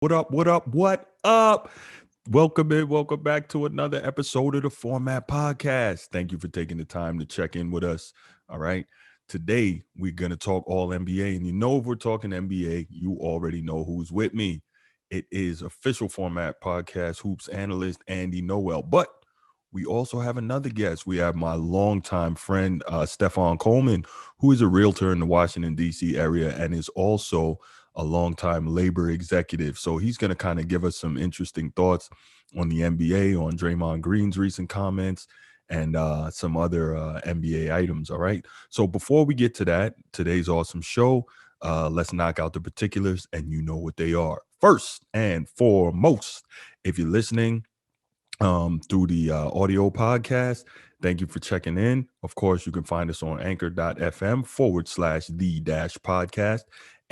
What up? What up? What up? Welcome in. Welcome back to another episode of the Format Podcast. Thank you for taking the time to check in with us. All right. Today, we're going to talk all NBA. And if we're talking NBA, you already know who's with me. It is official Format Podcast hoops analyst Andy Noel. But we also have another guest. We have my longtime friend, Stefan Coleman, who is a realtor in the Washington, D.C. area and is also a longtime labor executive. So he's going to kind of give us some interesting thoughts on the NBA, on Draymond Green's recent comments, and some other NBA items. All right. So before we get to that, today's awesome show, let's knock out the particulars, and you know what they are. First and foremost, if you're listening through the audio podcast, thank you for checking in. Of course, you can find us on anchor.fm/the-podcast.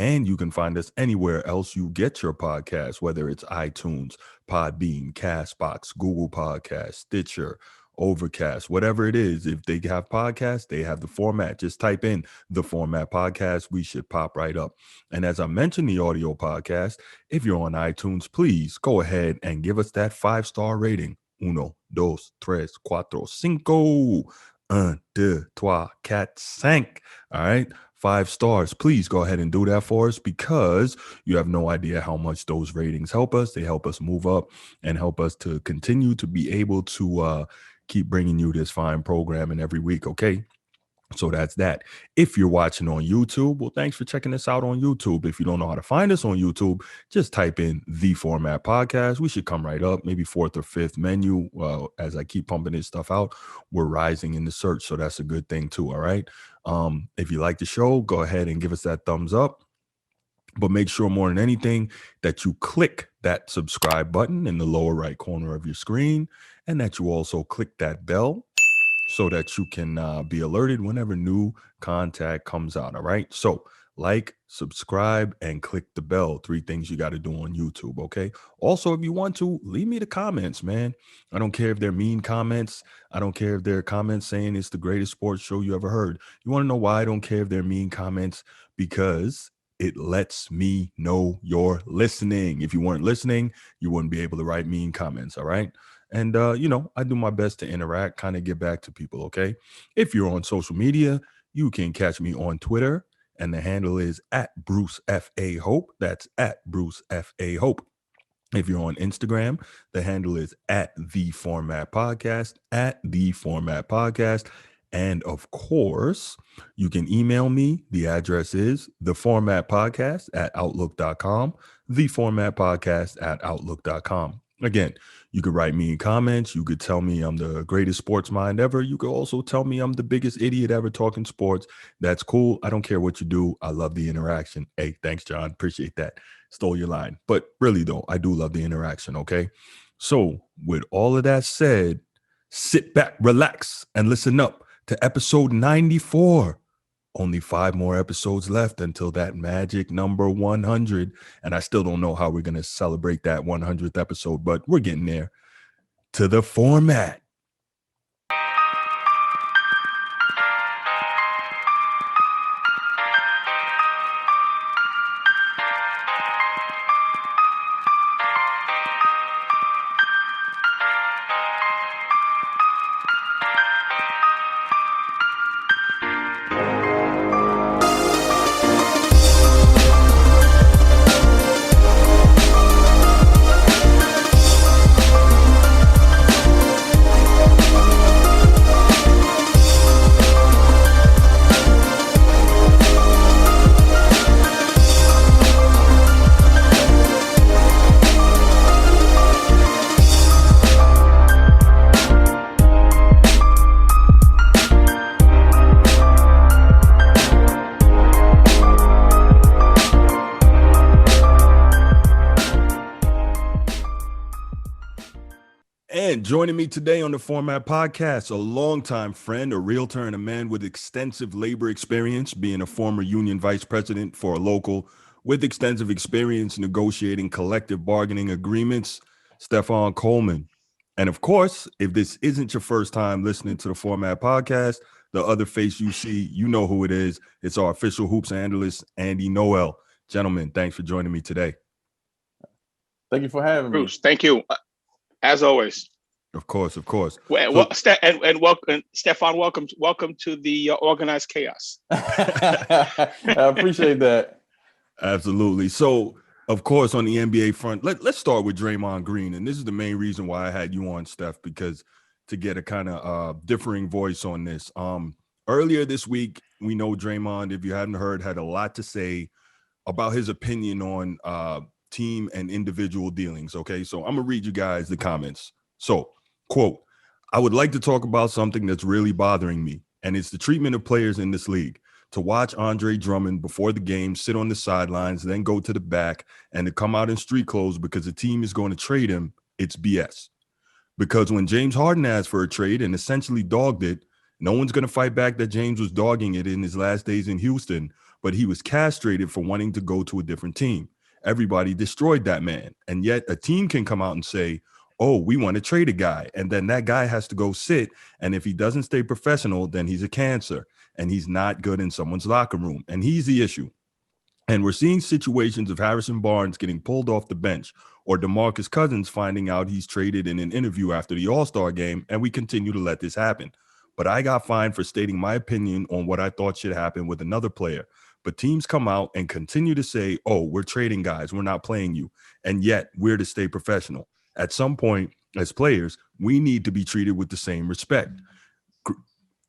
And you can find us anywhere else you get your podcast, whether it's iTunes, Podbean, Castbox, Google Podcasts, Stitcher, Overcast, whatever it is. If they have podcasts, they have the format. Just type in the Format Podcast. We should pop right up. And as I mentioned, the audio podcast, if you're on iTunes, please go ahead and give us that 5-star rating. 1, 2, 3, 4, 5. 1, 2, 3, 4, 5. All right. 5 stars. Please go ahead and do that for us, because you have no idea how much those ratings help us. They help us move up and help us to continue to be able to keep bringing you this fine programming every week. Okay. So that's that. If you're watching on YouTube, well, thanks for checking us out on YouTube. If you don't know how to find us on YouTube, just type in the Format Podcast. We should come right up, maybe 4th or 5th menu. As I keep pumping this stuff out, we're rising in the search. So that's a good thing too. All right. If you like the show, go ahead and give us that thumbs up. But make sure more than anything that you click that subscribe button in the lower right corner of your screen, and that you also click that bell so that you can be alerted whenever new content comes out. All right. So like, subscribe, and click the bell. 3 things you got to do on YouTube. Okay. Also, if you want to, leave me the comments, man. I don't care if they're mean comments. I don't care if they're comments saying it's the greatest sports show you ever heard. You want to know why I don't care if they're mean comments? Because it lets me know you're listening. If you weren't listening, you wouldn't be able to write mean comments. All right. And, I do my best to interact, kind of get back to people, okay? If you're on social media, you can catch me on Twitter, and the handle is @BruceFAHope. That's @BruceFAHope. If you're on Instagram, the handle is @TheFormatPodcast, @TheFormatPodcast. And of course, you can email me. The address is theformatpodcast@outlook.com, theformatpodcast@outlook.com. Again, you could write me in comments. You could tell me I'm the greatest sports mind ever. You could also tell me I'm the biggest idiot ever talking sports. That's cool. I don't care what you do. I love the interaction. Hey, thanks, John. Appreciate that. Stole your line. But really, though, I do love the interaction, okay? So with all of that said, sit back, relax, and listen up to episode 94. Only 5 more episodes left until that magic number 100. And I still don't know how we're going to celebrate that 100th episode, but we're getting there. To the format. And joining me today on the Format Podcast, a longtime friend, a realtor, and a man with extensive labor experience, being a former union vice president for a local, with extensive experience negotiating collective bargaining agreements, Stefan Coleman. And of course, if this isn't your first time listening to the Format Podcast, the other face you see, you know who it is. It's our official hoops analyst, Andy Noel. Gentlemen, thanks for joining me today. Thank you for having me. Bruce, thank you. As always. Of course, of course. Well, and welcome, Stefan. Welcome to the organized chaos. I appreciate that. Absolutely. So, of course, on the NBA front, let's start with Draymond Green. And this is the main reason why I had you on, Steph, because to get a kind of differing voice on this. Earlier this week, we know Draymond, if you hadn't heard, had a lot to say about his opinion on team and individual dealings. Okay, so I'm gonna read you guys the comments. So, quote, I would like to talk about something that's really bothering me, and it's the treatment of players in this league. To watch Andre Drummond before the game sit on the sidelines, then go to the back, and to come out in street clothes because the team is going to trade him, it's BS. Because when James Harden asked for a trade and essentially dogged it, no one's going to fight back that James was dogging it in his last days in Houston, but he was castrated for wanting to go to a different team. Everybody destroyed that man. And yet a team can come out and say, oh, we want to trade a guy. And then that guy has to go sit. And if he doesn't stay professional, then he's a cancer and he's not good in someone's locker room. And he's the issue. And we're seeing situations of Harrison Barnes getting pulled off the bench or DeMarcus Cousins finding out he's traded in an interview after the All-Star game, and we continue to let this happen. But I got fined for stating my opinion on what I thought should happen with another player. But teams come out and continue to say, oh, we're trading guys, we're not playing you. And yet we're to stay professional. At some point, as players, we need to be treated with the same respect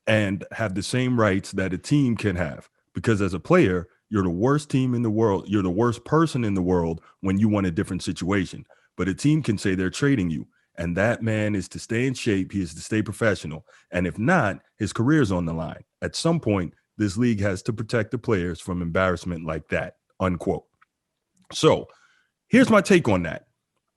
and have the same rights that a team can have. Because as a player, you're the worst team in the world. You're the worst person in the world when you want a different situation. But a team can say they're trading you. And that man is to stay in shape. He is to stay professional. And if not, his career's on the line. At some point, this league has to protect the players from embarrassment like that, unquote. So here's my take on that.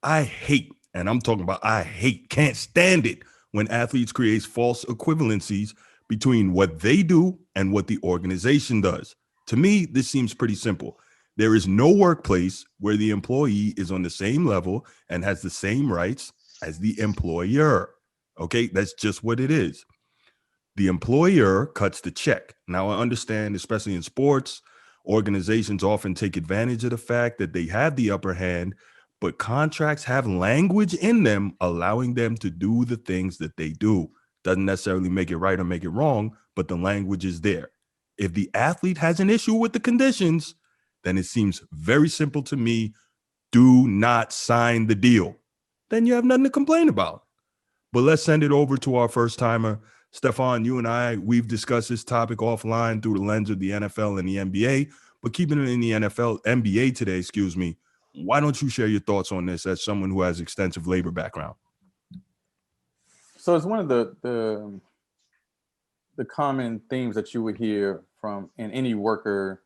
I hate, and I'm talking about I hate, can't stand it when athletes create false equivalencies between what they do and what the organization does. To me, this seems pretty simple. There is no workplace where the employee is on the same level and has the same rights as the employer. Okay, that's just what it is. The employer cuts the check. Now, I understand, especially in sports, organizations often take advantage of the fact that they have the upper hand, but contracts have language in them allowing them to do the things that they do. Doesn't necessarily make it right or make it wrong, but the language is there. If the athlete has an issue with the conditions, then it seems very simple to me. Do not sign the deal. Then you have nothing to complain about. But let's send it over to our first timer. Stefan, you and I, we've discussed this topic offline through the lens of the NFL and the NBA, but keeping it in the NBA today, excuse me, why don't you share your thoughts on this as someone who has extensive labor background? So it's one of the common themes that you would hear from in any worker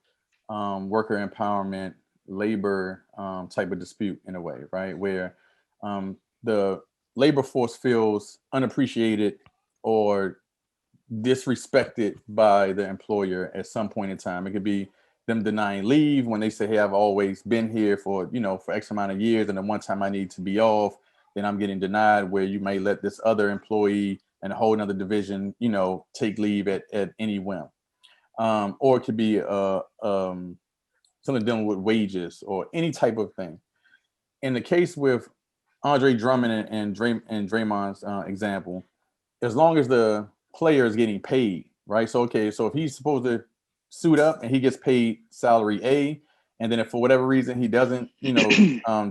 empowerment, labor type of dispute in a way, right? Where the labor force feels unappreciated or disrespected by the employer at some point in time. It could be them denying leave when they say, hey, I've always been here for X amount of years, and then one time I need to be off, then I'm getting denied, where you may let this other employee in a whole another division, take leave at any whim. Or it could be something dealing with wages or any type of thing. In the case with Andre Drummond and Draymond's example, as long as the player is getting paid, right? So, okay, so if he's supposed to suit up and he gets paid salary A, and then if for whatever reason he doesn't,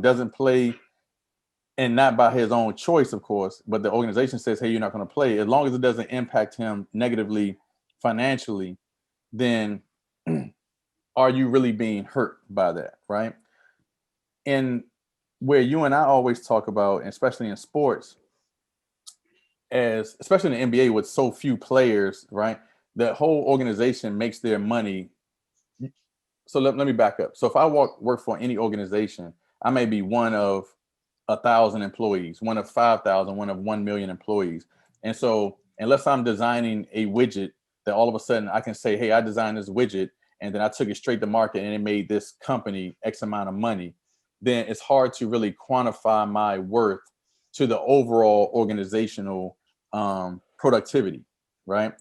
doesn't play, and not by his own choice, of course, but the organization says, hey, you're not going to play, as long as it doesn't impact him negatively financially, then are you really being hurt by that, right? And where you and I always talk about, especially in sports, especially in the NBA with so few players, right? The whole organization makes their money. So let me back up. So if I work for any organization, I may be one of 1,000 employees, one of 5,000, one of 1 million employees. And so unless I'm designing a widget that all of a sudden I can say, hey, I designed this widget and then I took it straight to market and it made this company X amount of money, then it's hard to really quantify my worth to the overall organizational productivity, right?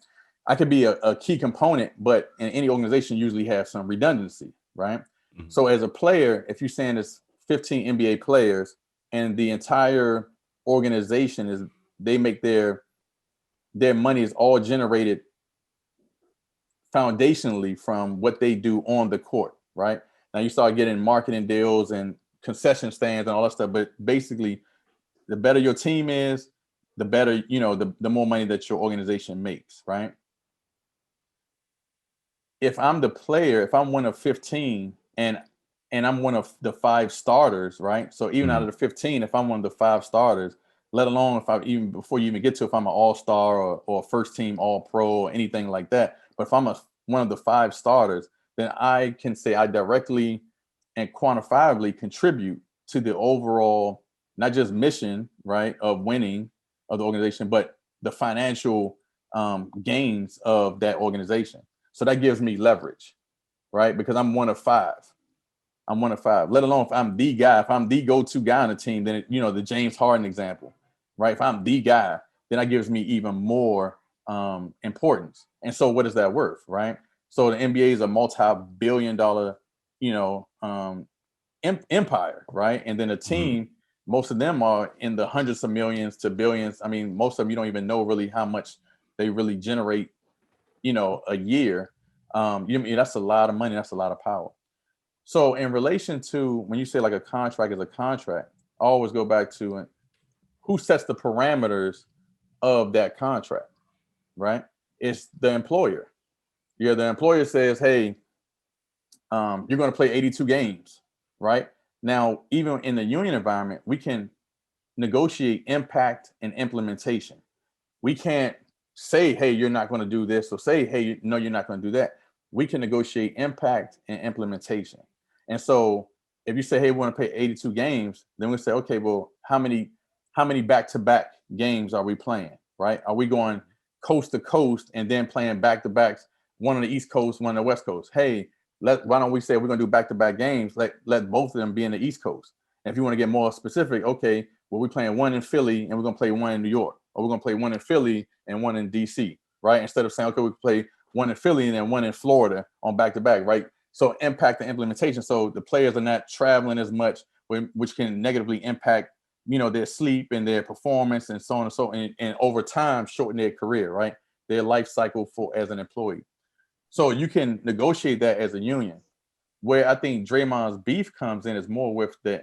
I could be a key component, but in any organization usually have some redundancy, right? Mm-hmm. So as a player, if you're saying this 15 NBA players, and the entire organization is they make their money is all generated foundationally from what they do on the court, right? Now you start getting marketing deals and concession stands and all that stuff, but basically the better your team is, the better, the more money that your organization makes, right? If I'm the player, if I'm one of 15 and I'm one of the 5 starters, right? So even out of the 15, if I'm one of the 5 starters, let alone if I even before you even get to if I'm an all-star or first team all-pro or anything like that, but if I'm one of the 5 starters, then I can say I directly and quantifiably contribute to the overall, not just mission, right, of winning of the organization, but the financial gains of that organization. So that gives me leverage, right? Because I'm one of 5. I'm one of 5. Let alone if I'm the guy, if I'm the go-to guy on the team, then the James Harden example, right? If I'm the guy, then that gives me even more importance. And so what is that worth, right? So the NBA is a multi-billion-dollar, empire, right? And then a team, most of them are in the hundreds of millions to billions. I mean, most of them you don't even know really how much they really generate, a year. That's a lot of money. That's a lot of power. So in relation to when you say like a contract is a contract, I always go back to who sets the parameters of that contract, right? It's the employer. Yeah, the employer says, hey, you're going to play 82 games, right? Now, even in the union environment, we can negotiate impact and implementation. We can't say, hey, you're not going to do this, or say, hey, no, you're not going to do that. We can negotiate impact and implementation. And so if you say, hey, we want to play 82 games, then we say, okay, well, how many back-to-back games are we playing, right? Are we going coast to coast and then playing back-to-backs, one on the East Coast, one on the West Coast? Hey, why don't we say we're going to do back-to-back games? Let both of them be in the East Coast. And if you want to get more specific, okay, well, we're playing one in Philly and we're going to play one in New York, or we're going to play one in Philly and one in DC, right? Instead of saying, okay, we play one in Philly and then one in Florida on back-to-back, right? So impact the implementation. So the players are not traveling as much, which can negatively impact, their sleep and their performance and so on and so on, and over time shorten their career, right? Their life cycle as an employee. So you can negotiate that as a union. Where I think Draymond's beef comes in is more with the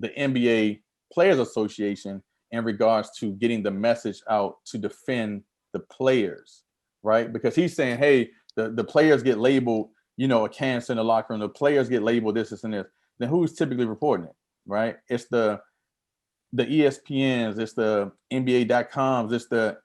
NBA Players Association in regards to getting the message out to defend the players, right? Because he's saying, hey, the players get labeled, a cancer in the locker room. The players get labeled this, and this. Then who's typically reporting it, right? It's the ESPNs, it's the NBA.coms, it's the,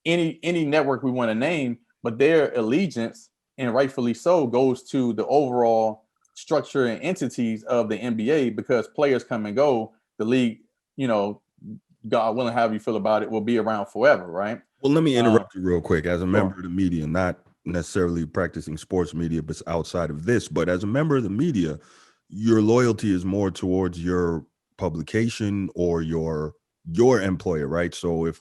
any network we want to name, but their allegiance, and rightfully so, goes to the overall structure and entities of the NBA, because players come and go. The league, God willing, however you feel about it, will be around forever, right? Well, let me interrupt you real quick. As a member Sure. of the media, not necessarily practicing sports media, but outside of this, but as a member of the media, your loyalty is more towards your publication or your employer, right? So if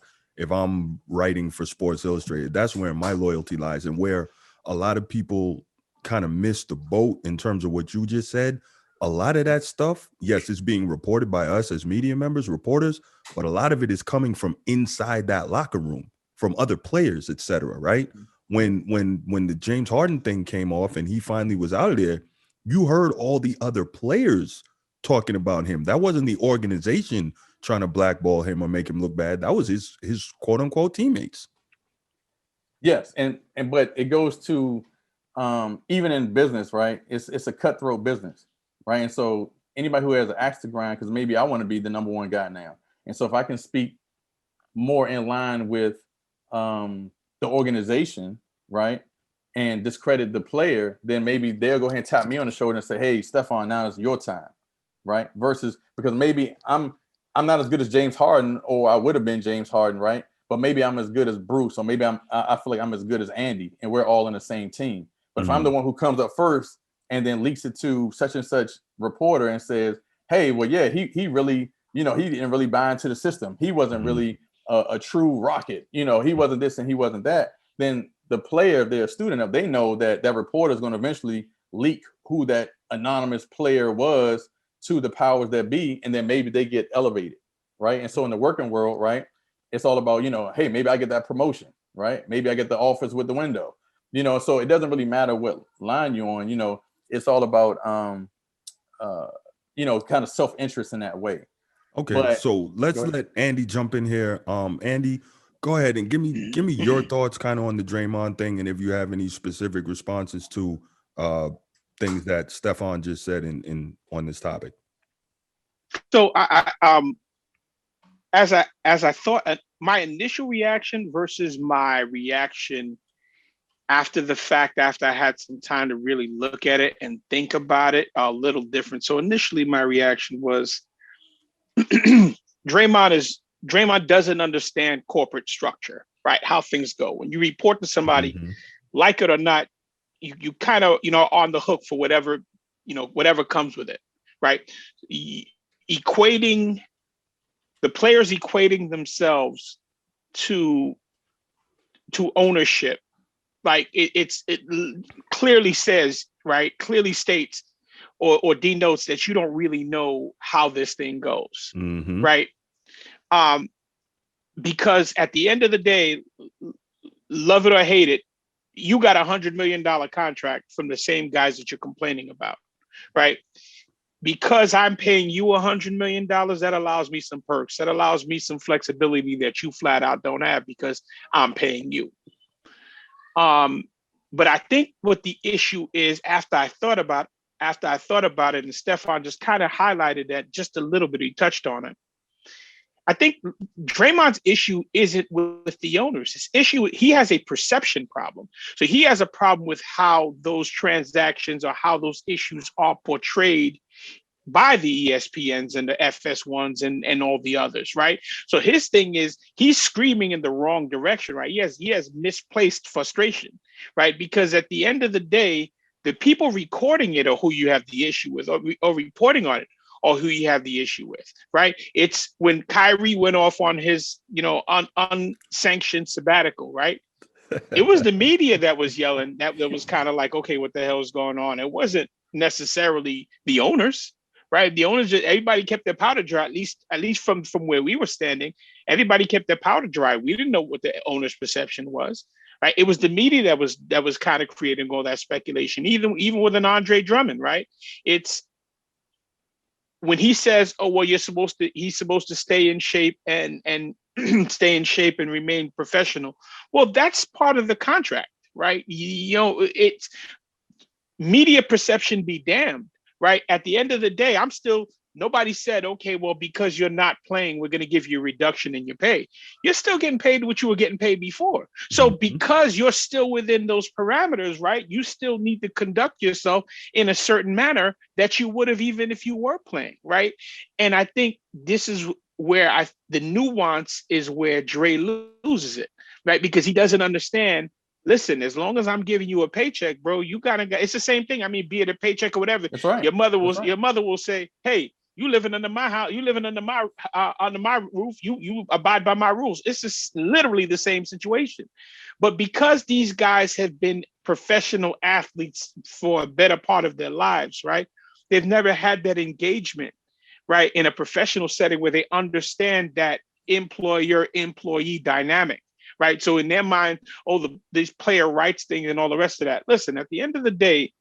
I'm writing for Sports Illustrated, that's where my loyalty lies, and where a lot of people kind of miss the boat in terms of what you just said. A lot of that stuff, yes, it's being reported by us as media members, reporters, but a lot of it is coming from inside that locker room, from other players, etc. Right? When the James Harden thing came off and he finally was out of there, you heard all the other players talking about him. That wasn't the organization trying to blackball him or make him look bad. That was his quote unquote teammates. Yes, and but it goes to even in business, right? It's a cutthroat business, right? And so anybody who has an axe to grind, because maybe I want to be the number one guy now, and so if I can speak more in line with the organization, right, and discredit the player, then maybe they'll go ahead and tap me on the shoulder and say, "Hey, Stefan, now it's your time," right? Versus because maybe I'm not as good as James Harden, or I would have been James Harden, right? But maybe I'm as good as Bruce, or maybe I feel like I'm as good as Andy, and we're all in the same team. But if I'm the one who comes up first and then leaks it to such and such reporter and says, "Hey, well, yeah, he really, he didn't really buy into the system. He wasn't really a true rocket. He wasn't this and he wasn't that." Then the player, if they're a student of, they know that reporter is going to eventually leak who that anonymous player was to the powers that be, and then maybe they get elevated, right? And so in the working world, right, it's all about, hey, maybe I get that promotion, right? Maybe I get the office with the window, so it doesn't really matter what line you're on, it's all about kind of self-interest in that way. Okay, But so let's let Andy jump in here. Andy, go ahead and give me your thoughts kind of on the Draymond thing, and if you have any specific responses to things that Stefan just said in on this topic. So as I thought, my initial reaction versus my reaction after the fact, after I had some time to really look at it and think about it, are a little different. So initially my reaction was Draymond doesn't understand corporate structure, right? How things go. When you report to somebody, like it or not, you kind of, on the hook for whatever comes with it, right? Equating the players equating themselves to ownership, like it clearly says, right? Clearly states or denotes that you don't really know how this thing goes, right? Because at the end of the day, love it or hate it, you got $100 million contract from the same guys that you're complaining about, right? Because I'm paying you $100 million, that allows me some perks. That allows me some flexibility that you flat out don't have because I'm paying you. But I think what the issue is, after I thought about it, and Stefan just kind of highlighted that just a little bit, he touched on it. I think Draymond's issue isn't with the owners. His issue, he has a perception problem. So he has a problem with how those transactions or how those issues are portrayed by the ESPNs and the FS1s and all the others, right? So his thing is he's screaming in the wrong direction, right? He has misplaced frustration, right? Because at the end of the day, the people recording it are who you have the issue with, or reporting on it, or who you have the issue with, right? It's when Kyrie went off on his, unsanctioned sabbatical, right? It was the media that was yelling, that was kind of like, okay, what the hell is going on? It wasn't necessarily the owners, right? The owners, everybody kept their powder dry, at least from where we were standing. Everybody kept their powder dry. We didn't know what the owner's perception was, right? It was the media that was kind of creating all that speculation, even with an Andre Drummond, right? It's when he says, "Oh well, he's supposed to stay in shape and stay in shape and remain professional." Well, that's part of the contract, right? It's media perception be damned, right? At the end of the day, nobody said, okay, well, because you're not playing, we're going to give you a reduction in your pay. You're still getting paid what you were getting paid before. So because you're still within those parameters, right, you still need to conduct yourself in a certain manner that you would have even if you were playing, right? And I think this is where the nuance is where Dre loses it, right? Because he doesn't understand. Listen, as long as I'm giving you a paycheck, bro, you it's the same thing. I mean, be it a paycheck or whatever. That's right. Your mother will say, hey, you living under my house, you living under my roof, you abide by my rules. It's just literally the same situation. But because these guys have been professional athletes for a better part of their lives, right? They've never had that engagement, right, in a professional setting where they understand that employer-employee dynamic. Right. So in their mind, these player rights thing and all the rest of that. Listen, at the end of the day,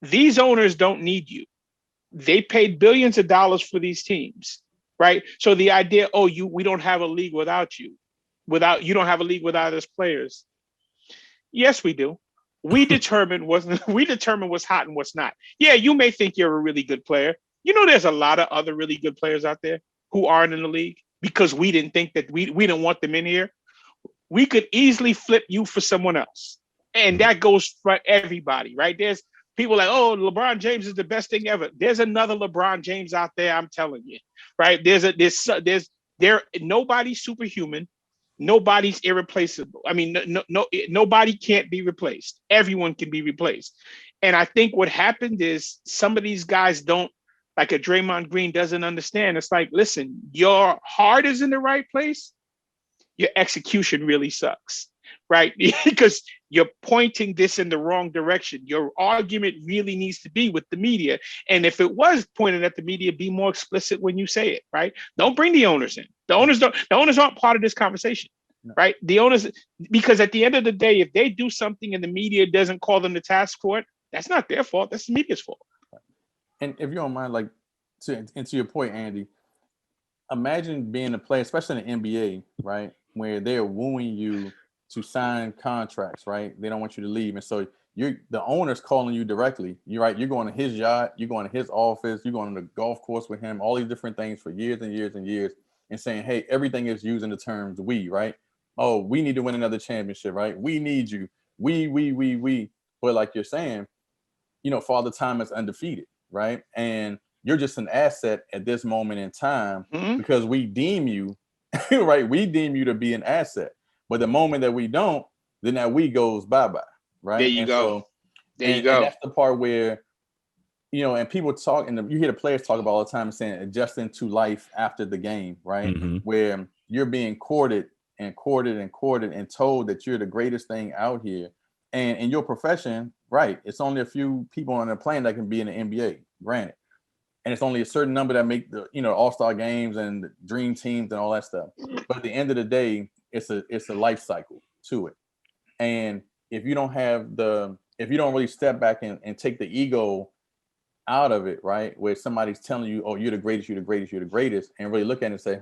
these owners don't need you. They paid billions of dollars for these teams. Right. So the idea, we don't have a league without you. You don't have a league without us players. Yes, we do. We determine what's hot and what's not. Yeah, you may think you're a really good player. There's a lot of other really good players out there who aren't in the league. Because we didn't think that we didn't want them in here, we could easily flip you for someone else. And that goes for everybody, right? There's people like, oh, LeBron James is the best thing ever. There's another LeBron James out there, I'm telling you, right? Nobody's superhuman. Nobody's irreplaceable. I mean, nobody can't be replaced. Everyone can be replaced. And I think what happened is some of these guys don't, like a Draymond Green doesn't understand. It's like, listen, your heart is in the right place. Your execution really sucks. right? Because you're pointing this in the wrong direction. Your argument really needs to be with the media. And if it was pointed at the media, be more explicit when you say it, right? Don't bring the owners in. The owners aren't part of this conversation. No. Right. The owners, because at the end of the day, if they do something and the media doesn't call them to task for it, that's not their fault. That's the media's fault. And if you don't mind, like to your point, Andy, imagine being a player, especially in the NBA, right, where they're wooing you to sign contracts, right? They don't want you to leave, and so the owner's calling you directly. You're right. You're going to his yacht. You're going to his office. You're going to the golf course with him. All these different things for years and years and years, and saying, "Hey, everything is using the terms we, right? Oh, we need to win another championship, right? We need you. We. But like you're saying, Father Time is undefeated, right? And you're just an asset at this moment in time because we deem you, right? We deem you to be an asset. But the moment that we don't, then that we goes bye-bye, right? There you go. And that's the part where, and people talk, and you hear the players talk about all the time saying adjusting to life after the game, right? Where you're being courted and told that you're the greatest thing out here. And in your profession, right, it's only a few people on the planet that can be in the NBA, granted. And it's only a certain number that make the, all-star games and the dream teams and all that stuff. But at the end of the day, it's a life cycle to it. And if you don't really step back and take the ego out of it, right, where somebody's telling you, oh, you're the greatest, and really look at it and say,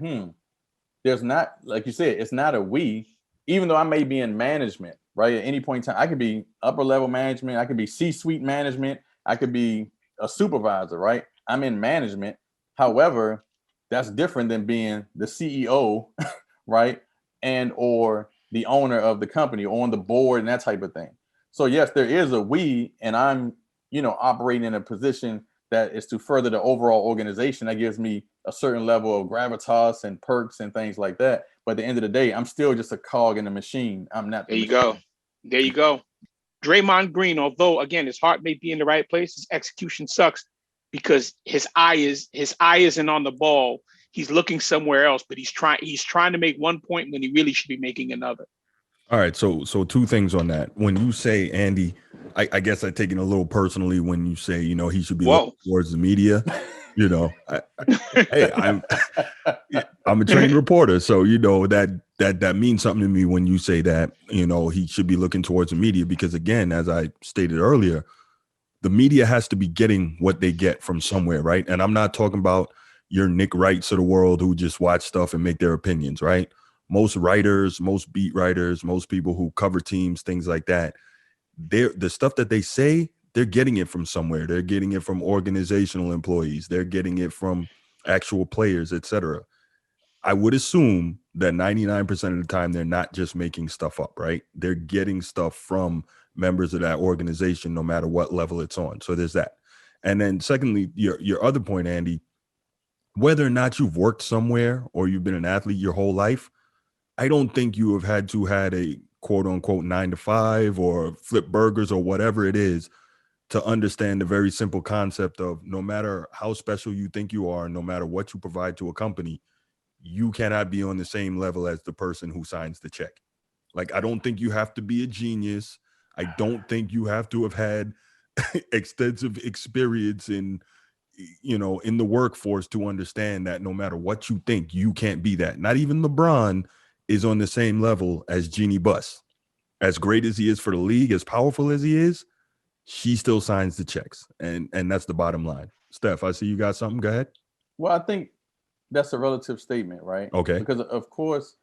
there's not, like you said, it's not a we, even though I may be in management, right? At any point in time, I could be upper level management, I could be C-suite management, I could be a supervisor, right? I'm in management. However, that's different than being the CEO, right? And or the owner of the company or on the board and that type of thing. So yes, there is a we, and I'm, operating in a position that is to further the overall organization. That gives me a certain level of gravitas and perks and things like that. But at the end of the day, I'm still just a cog in the machine. I'm not. There you go. There you go. Draymond Green, although again his heart may be in the right place, his execution sucks because his eye isn't on the ball. He's looking somewhere else, but he's trying to make one point when he really should be making another. All right, so two things on that. When you say Andy, I guess I take it a little personally when you say he should be looking towards the media. Hey, I'm a trained reporter, so that means something to me when you say that he should be looking towards the media, because again, as I stated earlier, the media has to be getting what they get from somewhere, right? And I'm not talking about your Nick Wrights of the world who just watch stuff and make their opinions, right? Most writers, most beat writers, most people who cover teams, things like that, the stuff that they say, they're getting it from somewhere. They're getting it from organizational employees. They're getting it from actual players, etc. I would assume that 99% of the time, they're not just making stuff up, right? They're getting stuff from members of that organization, no matter what level it's on. So there's that. And then secondly, your other point, Andy, whether or not you've worked somewhere or you've been an athlete your whole life, I don't think you have had a quote unquote 9-to-5 or flip burgers or whatever it is to understand the very simple concept of no matter how special you think you are, no matter what you provide to a company, you cannot be on the same level as the person who signs the check. Like, I don't think you have to be a genius. I don't think you have to have had extensive experience in the workforce to understand that no matter what you think, you can't be that. Not even LeBron is on the same level as Jeannie Buss. As great as he is for the league, as powerful as he is, she still signs the checks. And that's the bottom line. Steph, I see you got something. Go ahead. Well, I think that's a relative statement, right? Okay. Because of course,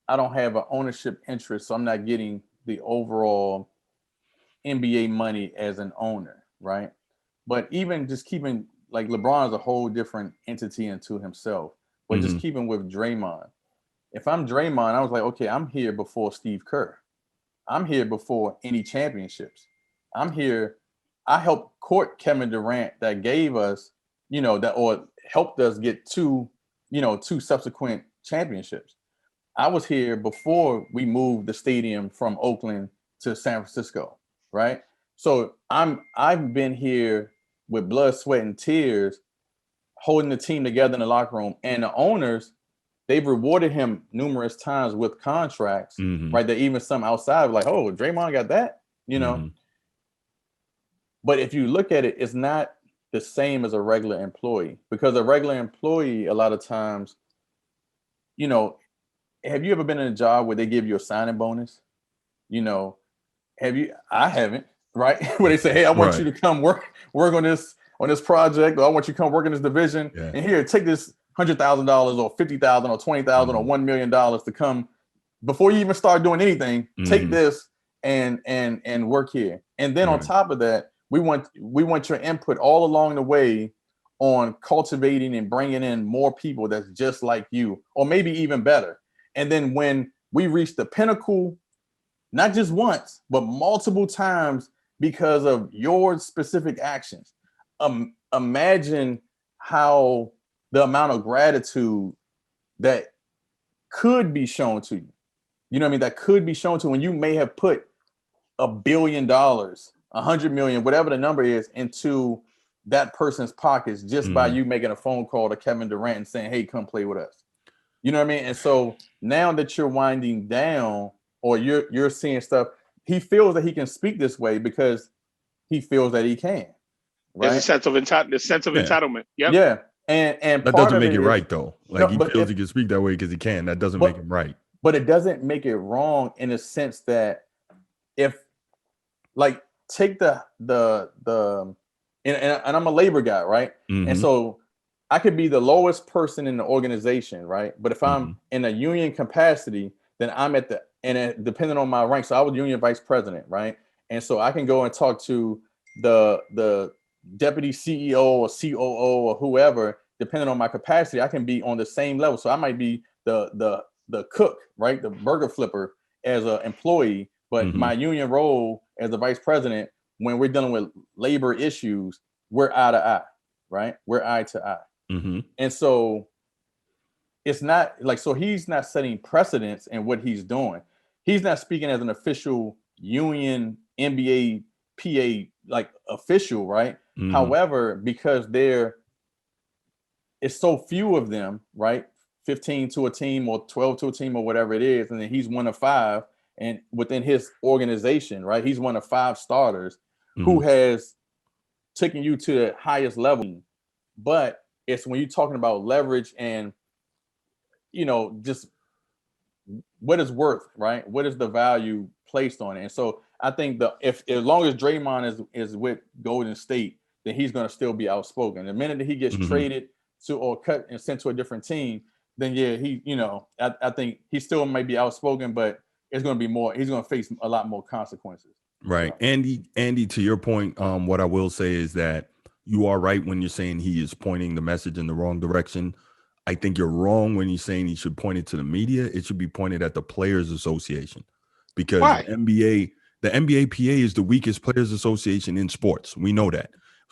I don't have an ownership interest, so I'm not getting the overall NBA money as an owner, right? But even just keeping, like, LeBron is a whole different entity into himself. But just keeping with Draymond, if I'm Draymond, I was like, okay, I'm here before Steve Kerr. I'm here before any championships. I'm here. I helped court Kevin Durant that gave us, that, or helped us get two subsequent championships. I was here before we moved the stadium from Oakland to San Francisco, right? So I've been here with blood, sweat, and tears, holding the team together in the locker room. And the owners, they've rewarded him numerous times with contracts, Mm-hmm. right? That even some outside like, oh, Draymond got that, you know. Mm-hmm. But if you look at it, it's not the same as a regular employee, because a regular employee, a lot of times, you know, have you ever been in a job where they give you a signing bonus? You know, have you? I haven't, right? Where they say, hey, I want you to come work on this project, or I want you to come work in this division, and here, take this $100,000 or $50,000 or $20,000 or $1 million to come before you even start doing anything. Take this and work here. And then on top of that, we want your input all along the way on cultivating and bringing in more people that's just like you, or maybe even better. And then when we reach the pinnacle, not just once, but multiple times because of your specific actions, imagine how the amount of gratitude that could be shown to you. You know what I mean? That could be shown to when you may have put $1 billion, 100 million, whatever the number is, into that person's pockets just by you making a phone call to Kevin Durant and saying, hey, come play with us. You know what I mean? And so now that you're winding down, or you're seeing stuff, he feels that he can speak this way because he feels that he can. Right? There's a sense of entitlement. Yep. Yeah. And that doesn't make it right though. Like, he feels he can speak that way because he can. That doesn't make him right. But it doesn't make it wrong in a sense that if, like, take the and I'm a labor guy, right? And so I could be the lowest person in the organization, right? But if I'm in a union capacity, then I'm at the, and depending on my rank, so I was union vice president, right? And so I can go and talk to the deputy CEO or COO or whoever, depending on my capacity. I can be on the same level. So I might be the cook, right? The burger flipper as an employee, but my union role as the vice president, when we're dealing with labor issues, we're eye to eye, right? We're eye to eye. And so it's not like, so he's not setting precedents in what he's doing. He's not speaking as an official union NBA PA like official, right? However, because there is so few of them, right? 15 to a team or 12 to a team or whatever it is, and then he's one of 5, and within his organization, right? He's one of 5 starters who has taken you to the highest level. But it's when you're talking about leverage and, you know, just what is worth, right? What is the value placed on it? And so I think as long as Draymond is with Golden State, then he's going to still be outspoken. The minute that he gets traded to or cut and sent to a different team, then yeah, I think he still may be outspoken, but it's going to be more. He's going to face a lot more consequences. Right, Andy. To your point, what I will say is that you are right when you're saying he is pointing the message in the wrong direction. I think you're wrong when you're saying he should point it to the media. It should be pointed at the Players Association, because the NBA PA is the weakest players association in sports. We know that.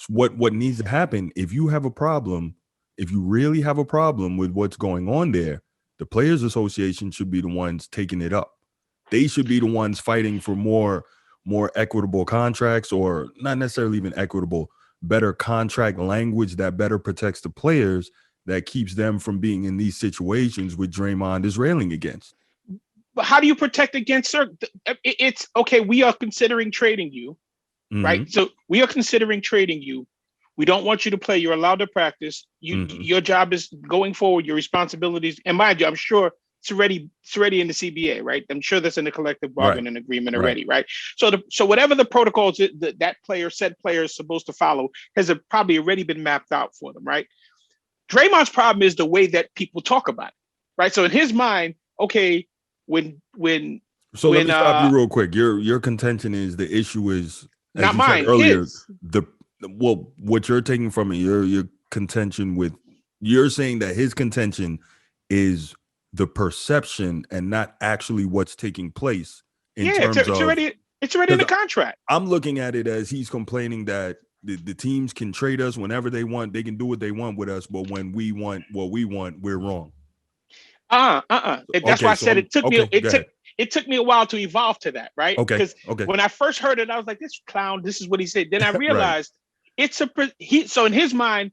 What needs to happen, if you have a problem, if you really have a problem with what's going on there, the Players Association should be the ones taking it up. They should be the ones fighting for more equitable contracts, or not necessarily even equitable, better contract language that better protects the players, that keeps them from being in these situations with Draymond is railing against. But how do you protect against certain? It's okay. We are considering trading you, right? So we are considering trading you. We don't want you to play. You're allowed to practice. Your job is going forward. Your responsibilities, and mind you, I'm sure it's already in the CBA, right? I'm sure that's in the collective bargaining agreement already, right? So whatever the protocols that said player is supposed to follow has probably already been mapped out for them, right? Draymond's problem is the way that people talk about it, right? So in his mind, okay, let me stop you real quick. Your contention is the issue is, as not you mine, said earlier, his. What you're taking from it, your contention with, you're saying that his contention is the perception and not actually what's taking place in terms of it's already in the contract. I'm looking at it as he's complaining that the teams can trade us whenever they want. They can do what they want with us, but when we want what we want, we're wrong. That's why I said it took me a while to evolve to that, right? Because when I first heard it, I was like, this clown, this is what he said. Then I realized so in his mind,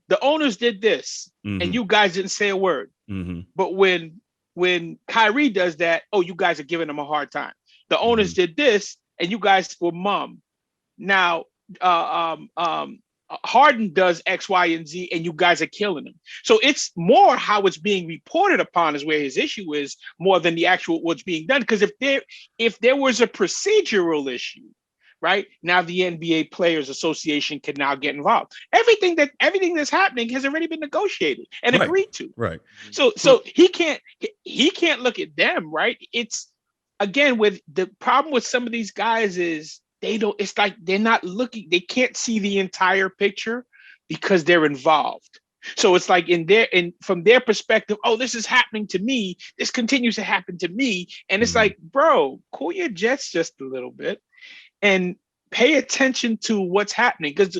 the owners did this and you guys didn't say a word. Mm-hmm. But when Kyrie does that, oh, you guys are giving him a hard time. The owners did this, and you guys were mum. Now, Harden does X, Y, and Z, and you guys are killing him. So it's more how it's being reported upon is where his issue is, more than the actual what's being done. Because if there was a procedural issue, right now, the NBA Players Association can now get involved. Everything that's happening has already been negotiated and agreed to. Right. So he can't look at them, right? It's again with the problem with some of these guys is it's like they're not looking, they can't see the entire picture because they're involved. So it's like from their perspective, oh, this is happening to me, this continues to happen to me. And it's like, bro, cool your jets just a little bit and pay attention to what's happening. Because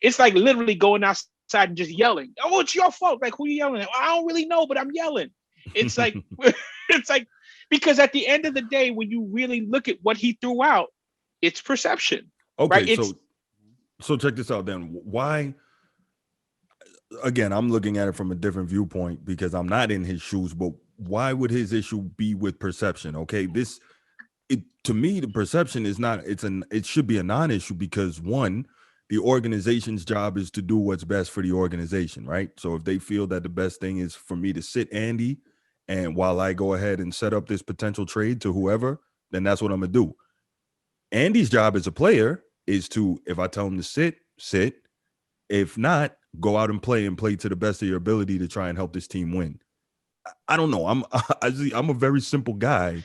it's like literally going outside and just yelling, oh, it's your fault. Like, who are you yelling at? Well, I don't really know, but I'm yelling. It's like it's like, because at the end of the day, when you really look at what he threw out, it's perception. Okay, right? So check this out then. Why? Again, I'm looking at it from a different viewpoint because I'm not in his shoes, but why would his issue be with perception? Okay, to me, the perception is not, it should be a non-issue because one, the organization's job is to do what's best for the organization, right? So if they feel that the best thing is for me to sit Andy, and while I go ahead and set up this potential trade to whoever, then that's what I'm gonna do. Andy's job as a player is to, if I tell him to sit. If not, go out and play to the best of your ability to try and help this team win. I don't know. I'm a very simple guy.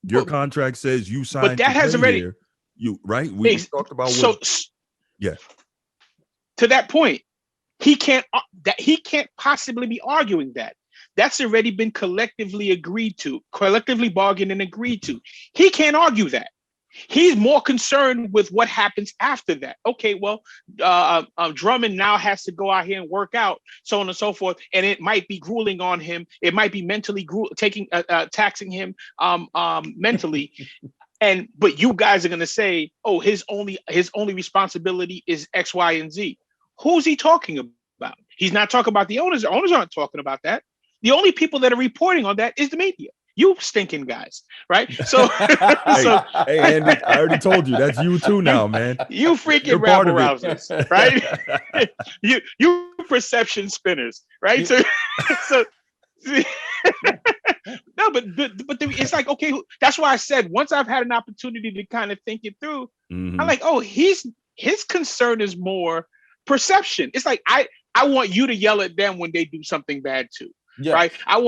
Your contract says you signed, but that has already here. You right. We talked about yeah. To that point, he can't possibly be arguing that. That's already been collectively bargained and agreed to. He can't argue that. He's more concerned with what happens after that. Okay, well, Drummond now has to go out here and work out, so on and so forth, and it might be grueling on him. It might be mentally taxing him mentally. But you guys are going to say, oh, his only responsibility is X, Y, and Z. Who's he talking about? He's not talking about the owners. The owners aren't talking about that. The only people that are reporting on that is the media. You stinking guys, right? So, hey, Andy, I already told you that's you too now, man. You freaking rabble rousers, right? you perception spinners, right? So no, but it's like, okay, that's why I said once I've had an opportunity to kind of think it through, I'm like, oh, his concern is more perception. It's like I want you to yell at them when they do something bad too. Yes. Right. I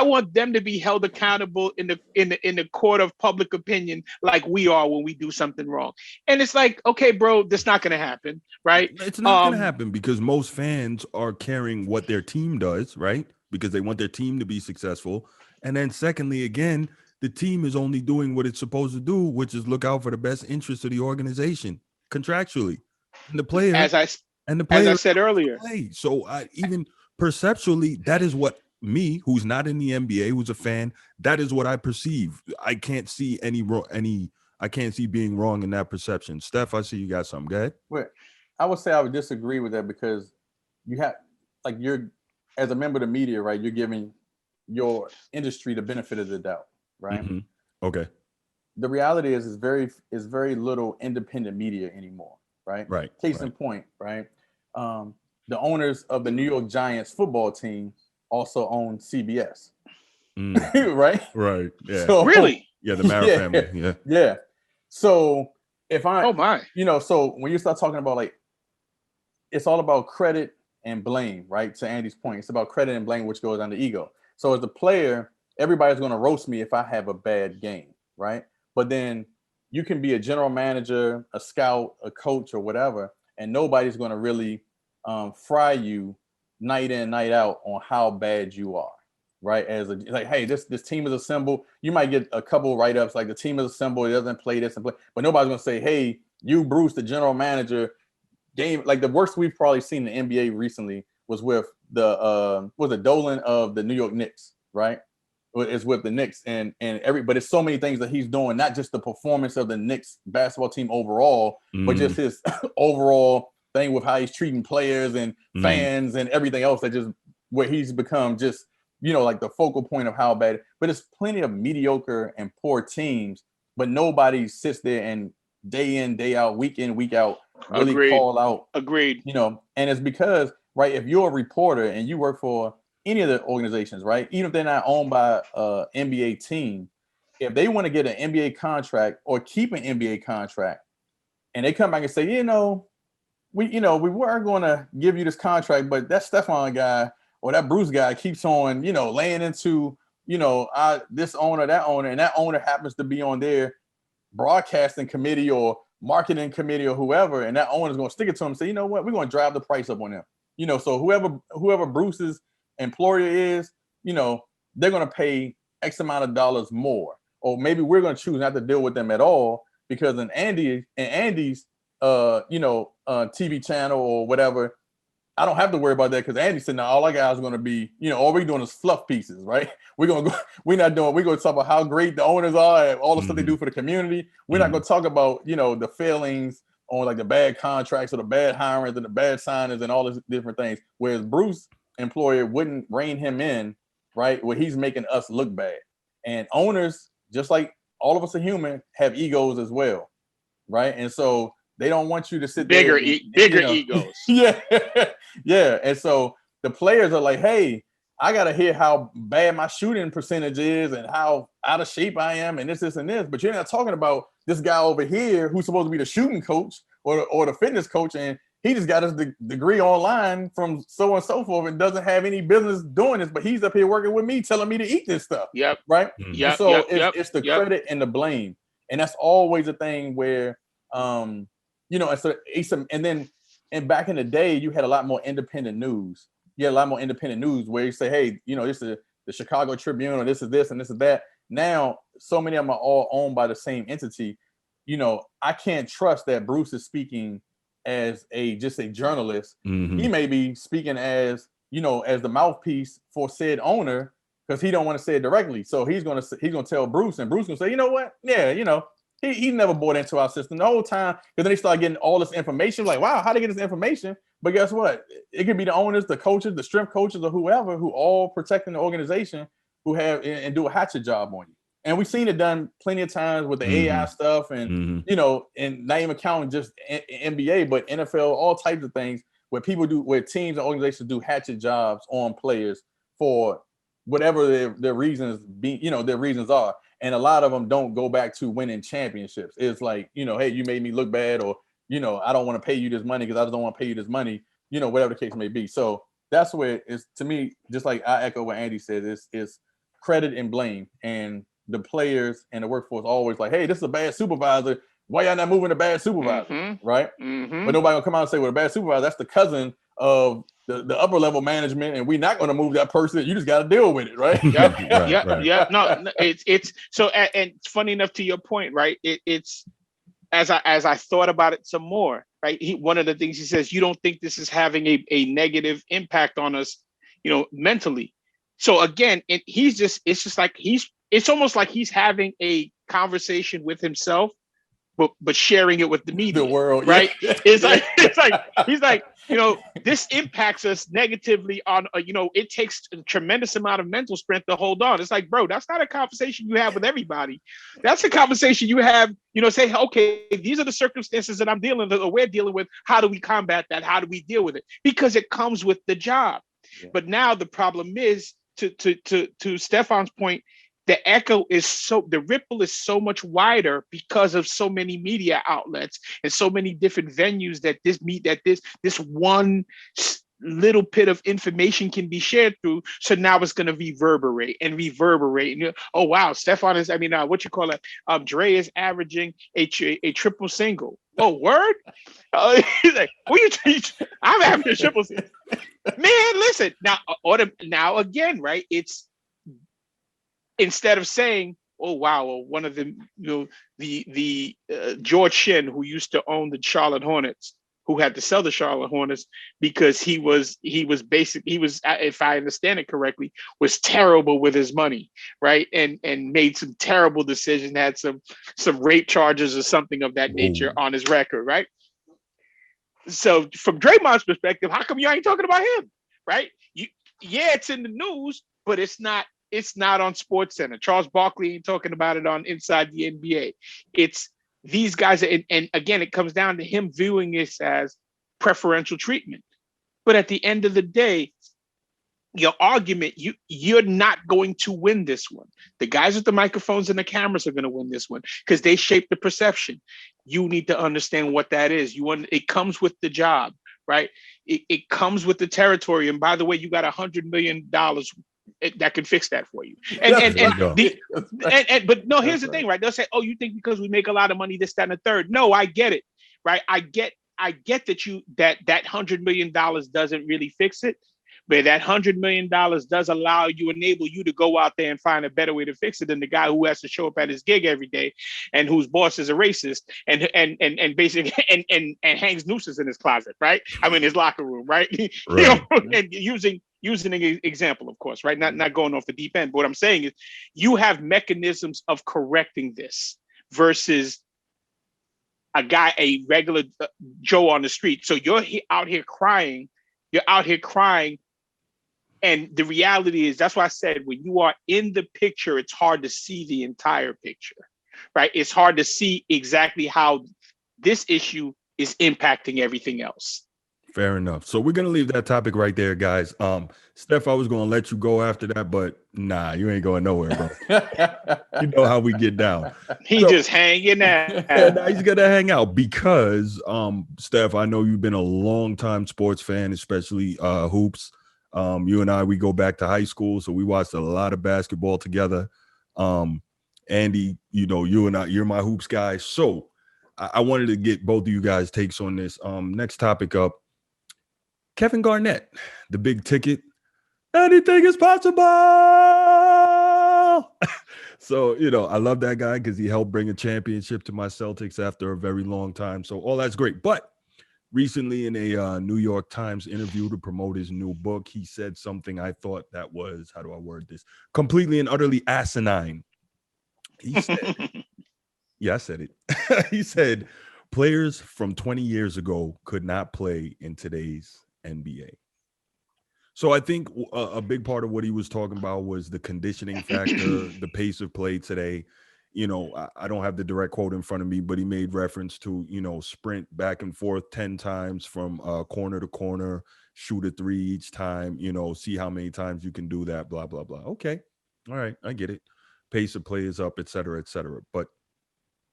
want them to be held accountable in the court of public opinion like we are when we do something wrong. And it's like, okay, bro, that's not going to happen. Right. It's not going to happen because most fans are caring what their team does. Right. Because they want their team to be successful. And then secondly, again, the team is only doing what it's supposed to do, which is look out for the best interest of the organization contractually. And the player, as I said earlier. So even perceptually, that is what me, who's not in the NBA, who's a fan, that is what I perceive. I can't see I can't see being wrong in that perception. Steph, I see you got something. Go ahead. Well, I would say I would disagree with that because you have, like, you're, as a member of the media, right, you're giving your industry the benefit of the doubt, right? Mm-hmm. Okay. The reality is very little independent media anymore, right? Right. Case in point, right? The owners of the New York Giants football team also own CBS, right? Right. Yeah. So, really? Yeah, the Mara family. Yeah. Yeah. So if so when you start talking about, like, it's all about credit and blame, right? To Andy's point, it's about credit and blame, which goes on the ego. So as a player, everybody's going to roast me if I have a bad game, right? But then you can be a general manager, a scout, a coach, or whatever, and nobody's going to really fry you night in, night out on how bad you are, right? Hey, this team is assembled. You might get a couple write-ups like the team is assembled, it doesn't play this and play, but nobody's going to say, hey, you, Bruce, the general manager, game, like the worst we've probably seen in the NBA recently was with the Dolan of the New York Knicks, right? It's with the Knicks but it's so many things that he's doing, not just the performance of the Knicks basketball team overall, but just his overall thing with how he's treating players and fans and everything else that just where he's become just, like the focal point of how bad. But it's plenty of mediocre and poor teams, but nobody sits there and day in, day out, week in, week out, really Agreed. call out. Agreed. And it's because, right, if you're a reporter and you work for any of the organizations, right, even if they're not owned by an NBA team, if they want to get an NBA contract or keep an NBA contract, and they come back and say, we weren't going to give you this contract, but that Stefan guy or that Bruce guy keeps on, laying into, this owner, that owner, and that owner happens to be on their broadcasting committee or marketing committee or whoever, and that owner's going to stick it to him and say, you know what, we're going to drive the price up on them. So whoever Bruce's employer is, they're going to pay X amount of dollars more, or maybe we're going to choose not to deal with them at all because in Andy's TV channel or whatever, I don't have to worry about that because Andy said, now all our guys are going to be, all we're doing is fluff pieces, right? We're going to talk about how great the owners are and all the stuff they do for the community. We're not going to talk about, the failings on like the bad contracts or the bad hirings and the bad signings and all these different things. Whereas Bruce employer wouldn't rein him in, right? Where he's making us look bad. And owners, just like all of us are human, have egos as well, right? And so they don't want you to sit bigger there. Bigger egos. Yeah. Yeah. And so the players are like, hey, I got to hear how bad my shooting percentage is and how out of shape I am and this, and this. But you're not talking about this guy over here who's supposed to be the shooting coach or the fitness coach. And he just got his degree online from so and so forth and doesn't have any business doing this. But he's up here working with me, telling me to eat this stuff. Yep. Right. Yep. So it's the credit and the blame. And that's always a thing where, and back in the day, you had a lot more independent news. You had a lot more independent news where you say, hey, this is the Chicago Tribune or this is this and this is that. Now, so many of them are all owned by the same entity. I can't trust that Bruce is speaking as just a journalist. Mm-hmm. He may be speaking as the mouthpiece for said owner because he don't want to say it directly. So he's gonna tell Bruce, and Bruce gonna say, you know what? Yeah, he never bought into our system the whole time. Because then they start getting all this information. Like, wow, how they get this information? But guess what? It could be the owners, the coaches, the strength coaches, or whoever who all protecting the organization who have and do a hatchet job on you. And we've seen it done plenty of times with the AI stuff, and and not even counting just NBA, but NFL, all types of things where teams and organizations do hatchet jobs on players for whatever their reasons their reasons are. And a lot of them don't go back to winning championships. It's like, hey, you made me look bad, or, I don't want to pay you this money because I just don't want to pay you this money, whatever the case may be. So that's where it's, to me, just like I echo what Andy said, it's credit and blame. And the players and the workforce always like, hey, this is a bad supervisor. Why y'all not moving the bad supervisor? Right? But nobody will come out and say, well, the bad supervisor, that's the cousin of the upper level management, and we're not going to move that person. You just got to deal with it, right? Yeah. No, it's so, and it's funny enough to your point, right? It's as I thought about it some more, right? One of the things he says, you don't think this is having a negative impact on us, mentally. So again, it's almost like he's having a conversation with himself, but sharing it with the media, the world, right? Yeah. It's like he's like, this impacts us negatively on, it takes a tremendous amount of mental strength to hold on. It's like, bro, that's not a conversation you have with everybody. That's a conversation you have, say, okay, these are the circumstances that I'm dealing with, or we're dealing with. How do we combat that? How do we deal with it? Because it comes with the job. Yeah. But now the problem is, to Stefan's point, the ripple is so much wider because of so many media outlets and so many different venues that this one little bit of information can be shared through. So now it's going to reverberate. And oh wow, Stefan is, Dre is averaging a triple single. Oh, word? He's like, I'm averaging a triple single. Man, listen, now again, right? It's, instead of saying, oh wow, one of them, the George Shin, who used to own the Charlotte Hornets, who had to sell the Charlotte Hornets because he was, if I understand it correctly, was terrible with his money, right? And made some terrible decisions, had some rape charges or something of that nature on his record, right? So from Draymond's perspective, how come you ain't talking about him, right? yeah, it's in the news, but it's not on Sports Center. Charles Barkley ain't talking about it on Inside the NBA. It's these guys, and again, it comes down to him viewing this as preferential treatment. But at the end of the day, your argument, you're not going to win this one. The guys with the microphones and the cameras are going to win this one because they shape the perception. You need to understand what that is. It comes with the job, right? It comes with the territory. And by the way, you got $100 million that can fix that for you. But no, here's the thing, right? They'll say, "Oh, you think because we make a lot of money, this, that, and the third." No, I get it, right? I get that that $100 million doesn't really fix it. But that $100 million does enable you to go out there and find a better way to fix it than the guy who has to show up at his gig every day and whose boss is a racist and basically and hangs nooses in his closet, right? I mean, his locker room, right? Right. And using an example, of course, right? Not going off the deep end. But what I'm saying is, you have mechanisms of correcting this versus a regular Joe on the street. So you're out here crying. And the reality is, that's why I said, when you are in the picture, it's hard to see the entire picture, right? It's hard to see exactly how this issue is impacting everything else. Fair enough. So we're going to leave that topic right there, guys. Steph, I was going to let you go after that, but nah, you ain't going nowhere, bro. You know how we get down. He's just hanging out. And he's going to hang out because, Steph, I know you've been a long-time sports fan, especially hoops. You and I, we go back to high school, so we watched a lot of basketball together. Andy, you and I, you're my hoops guy. So I wanted to get both of you guys' takes on this. Next topic up, Kevin Garnett, the big ticket. Anything is possible. So, I love that guy because he helped bring a championship to my Celtics after a very long time. So all that's great. But recently in a New York Times interview to promote his new book, he said something I thought that was, how do I word this? Completely and utterly asinine. He said, yeah, I said it. He said, players from 20 years ago could not play in today's NBA. So I think a big part of what he was talking about was the conditioning factor, the pace of play today. I don't have the direct quote in front of me, but he made reference to, sprint back and forth 10 times from corner to corner, shoot a three each time, see how many times you can do that, blah, blah, blah. Okay. All right. I get it. Pace of play is up, et cetera, et cetera. But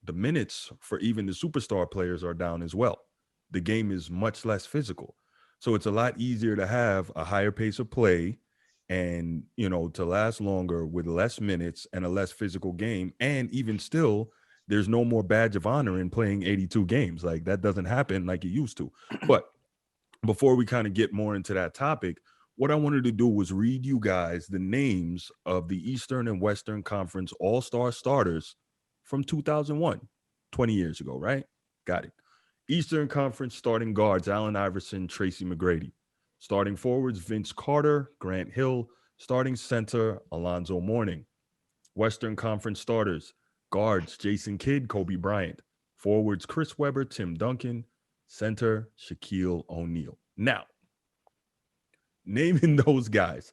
the minutes for even the superstar players are down as well. The game is much less physical. So it's a lot easier to have a higher pace of play and, to last longer with less minutes and a less physical game. And even still, there's no more badge of honor in playing 82 games. Like, that doesn't happen like it used to. But before we kind of get more into that topic, what I wanted to do was read you guys the names of the Eastern and Western Conference All-Star starters from 2001, 20 years ago, right? Got it. Eastern Conference starting guards, Allen Iverson, Tracy McGrady. Starting forwards, Vince Carter, Grant Hill. Starting center, Alonzo Mourning. Western Conference starters, guards, Jason Kidd, Kobe Bryant. Forwards, Chris Webber, Tim Duncan. Center, Shaquille O'Neal. Now, naming those guys,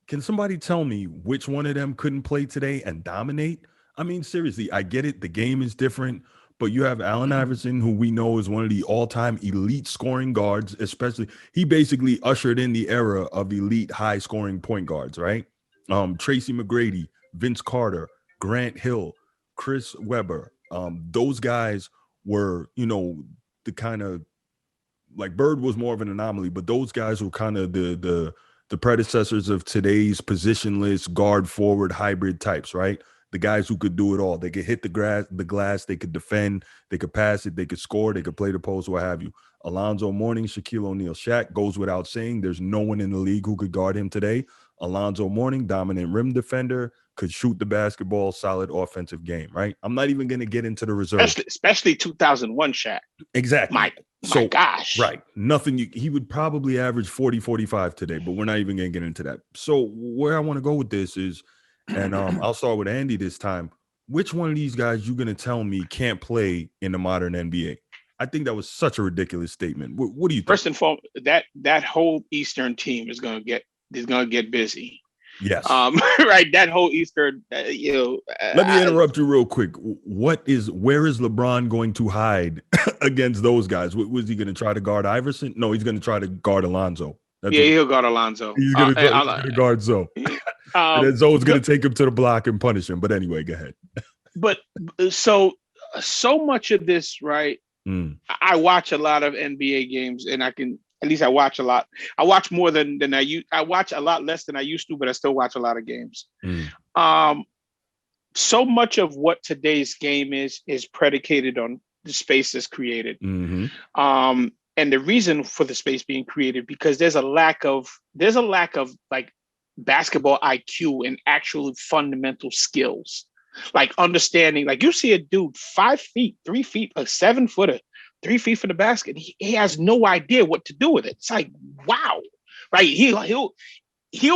can somebody tell me which one of them couldn't play today and dominate? I mean, seriously, I get it. The game is different. But you have Allen Iverson, who we know is one of the all-time elite scoring guards, especially. He basically ushered in the era of elite high-scoring point guards, right? Tracy McGrady, Vince Carter, Grant Hill, Chris Webber. Those guys were, the kind of, like, Bird was more of an anomaly, but those guys were kind of the predecessors of today's positionless guard forward hybrid types, right? The guys who could do it all. They could hit the glass, they could defend, they could pass it, they could score, they could play the post, what have you. Alonzo Mourning, Shaquille O'Neal. Shaq goes without saying. There's no one in the league who could guard him today. Alonzo Mourning, dominant rim defender, could shoot the basketball, solid offensive game, right? I'm not even going to get into the reserve. Especially 2001 Shaq. Exactly. My gosh. Right. He would probably average 40, 45 today, but we're not even going to get into that. So where I want to go with this is, and I'll start with Andy this time. Which one of these guys you going to tell me can't play in the modern NBA? I think that was such a ridiculous statement. What do you think? First and foremost, that whole Eastern team is going to get is gonna get busy. Yes. Right. That whole Eastern, Let me interrupt you real quick. Where is LeBron going to hide against those guys? Was he going to try to guard Iverson? No, he's going to try to guard Alonzo. He'll guard Alonzo. He's going to guard Zoe. And then Zoe's going to take him to the block and punish him. But anyway, go ahead. But so much of this, right? I watch a lot of NBA games, and I watch a lot. I watch more than I watch a lot less than I used to, but I still watch a lot of games. So much of what today's game is predicated on the space that's created. And the reason for the space being created, because there's a lack of like basketball IQ and actual fundamental skills, like understanding. Like you see a dude 5 feet, 3 feet, a 7 footer, 3 feet from the basket. He has no idea what to do with it. It's like, wow, right? He'll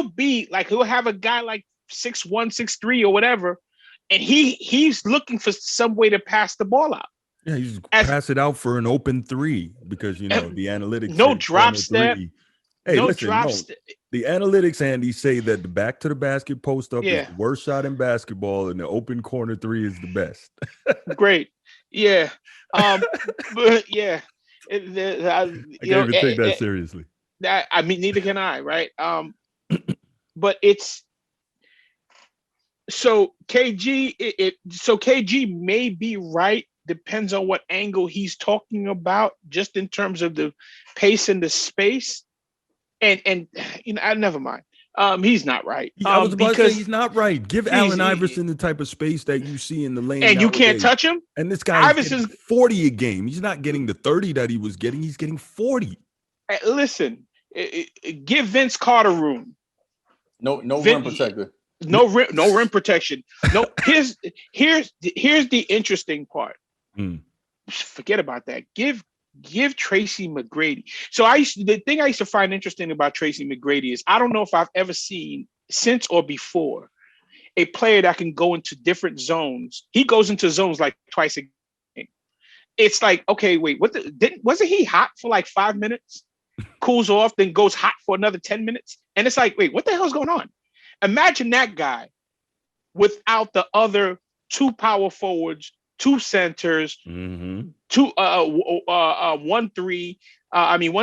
be like, he'll have a guy like 6'1", 6'3", or whatever, and he's looking for some way to pass the ball out. Yeah, he's pass it out for an open three because the analytics. No drop step. Hey, the analytics, Andy, say that the back to the basket post up is the worst shot in basketball, and the open corner three is the best. Great. Yeah. But yeah. I can't even take that seriously. I mean, neither can I, right? But it's so KG. So KG may be right. Depends on what angle he's talking about, just in terms of the pace and the space. And I never mind. He's not right. I was about to say he's not right. Give Allen Iverson the type of space that you see in the lane, and you can't touch him. And this guy Iverson's 40 a game. He's not getting the 30 that he was getting. He's getting 40. Listen, give Vince Carter room. No rim protector. No rim protection. No. Here's the interesting part. Forget about that. Give Tracy McGrady. So the thing I used to find interesting about Tracy McGrady is I don't know if I've ever seen since or before a player that can go into different zones. He goes into zones like twice a game. It's like, okay, wait, wasn't he hot for like 5 minutes? Cools off, then goes hot for another 10 minutes. And it's like, wait, what the hell's going on? Imagine that guy without the other two power forwards, two centers, one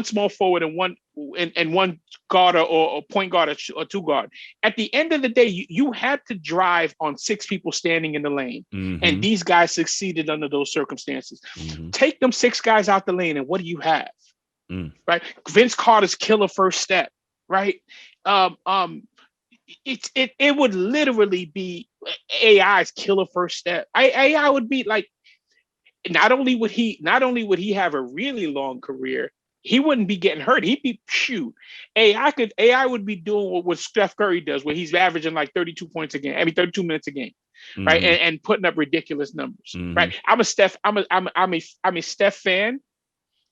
small forward and one guard or point guard or two guard. At the end of the day, you had to drive on 6 people standing in the lane, and these guys succeeded under those circumstances. Take them 6 guys out the lane, and what do you have? Right, Vince Carter's killer first step. Right, it would literally be AI's killer first step. AI would be like, not only would he have a really long career, he wouldn't be getting hurt. He'd be AI would be doing what Steph Curry does, where he's averaging like 32 points a game, 32 minutes a game, right, and putting up ridiculous numbers. Right, I'm a Steph fan,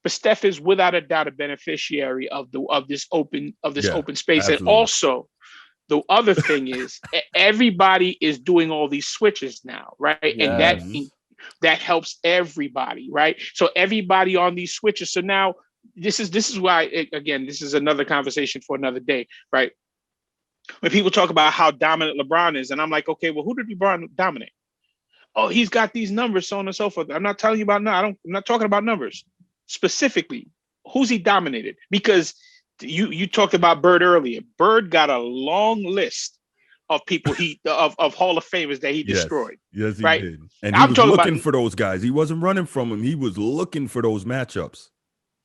but Steph is without a doubt a beneficiary of this open space, absolutely. And also, the other thing is everybody is doing all these switches now, right? Yes. And that helps everybody, right? So everybody on these switches. So now this is why, again, this is another conversation for another day, right? When people talk about how dominant LeBron is, and I'm like, okay, well, who did LeBron dominate? Oh, he's got these numbers, so on and so forth. I'm not telling you about I'm not talking about numbers specifically. Who's he dominated? Because you talked about Bird earlier. Bird got a long list of people of Hall of Famers that he destroyed. Yes, he right? did. And he was looking for those guys. He wasn't running from them. He was looking for those matchups.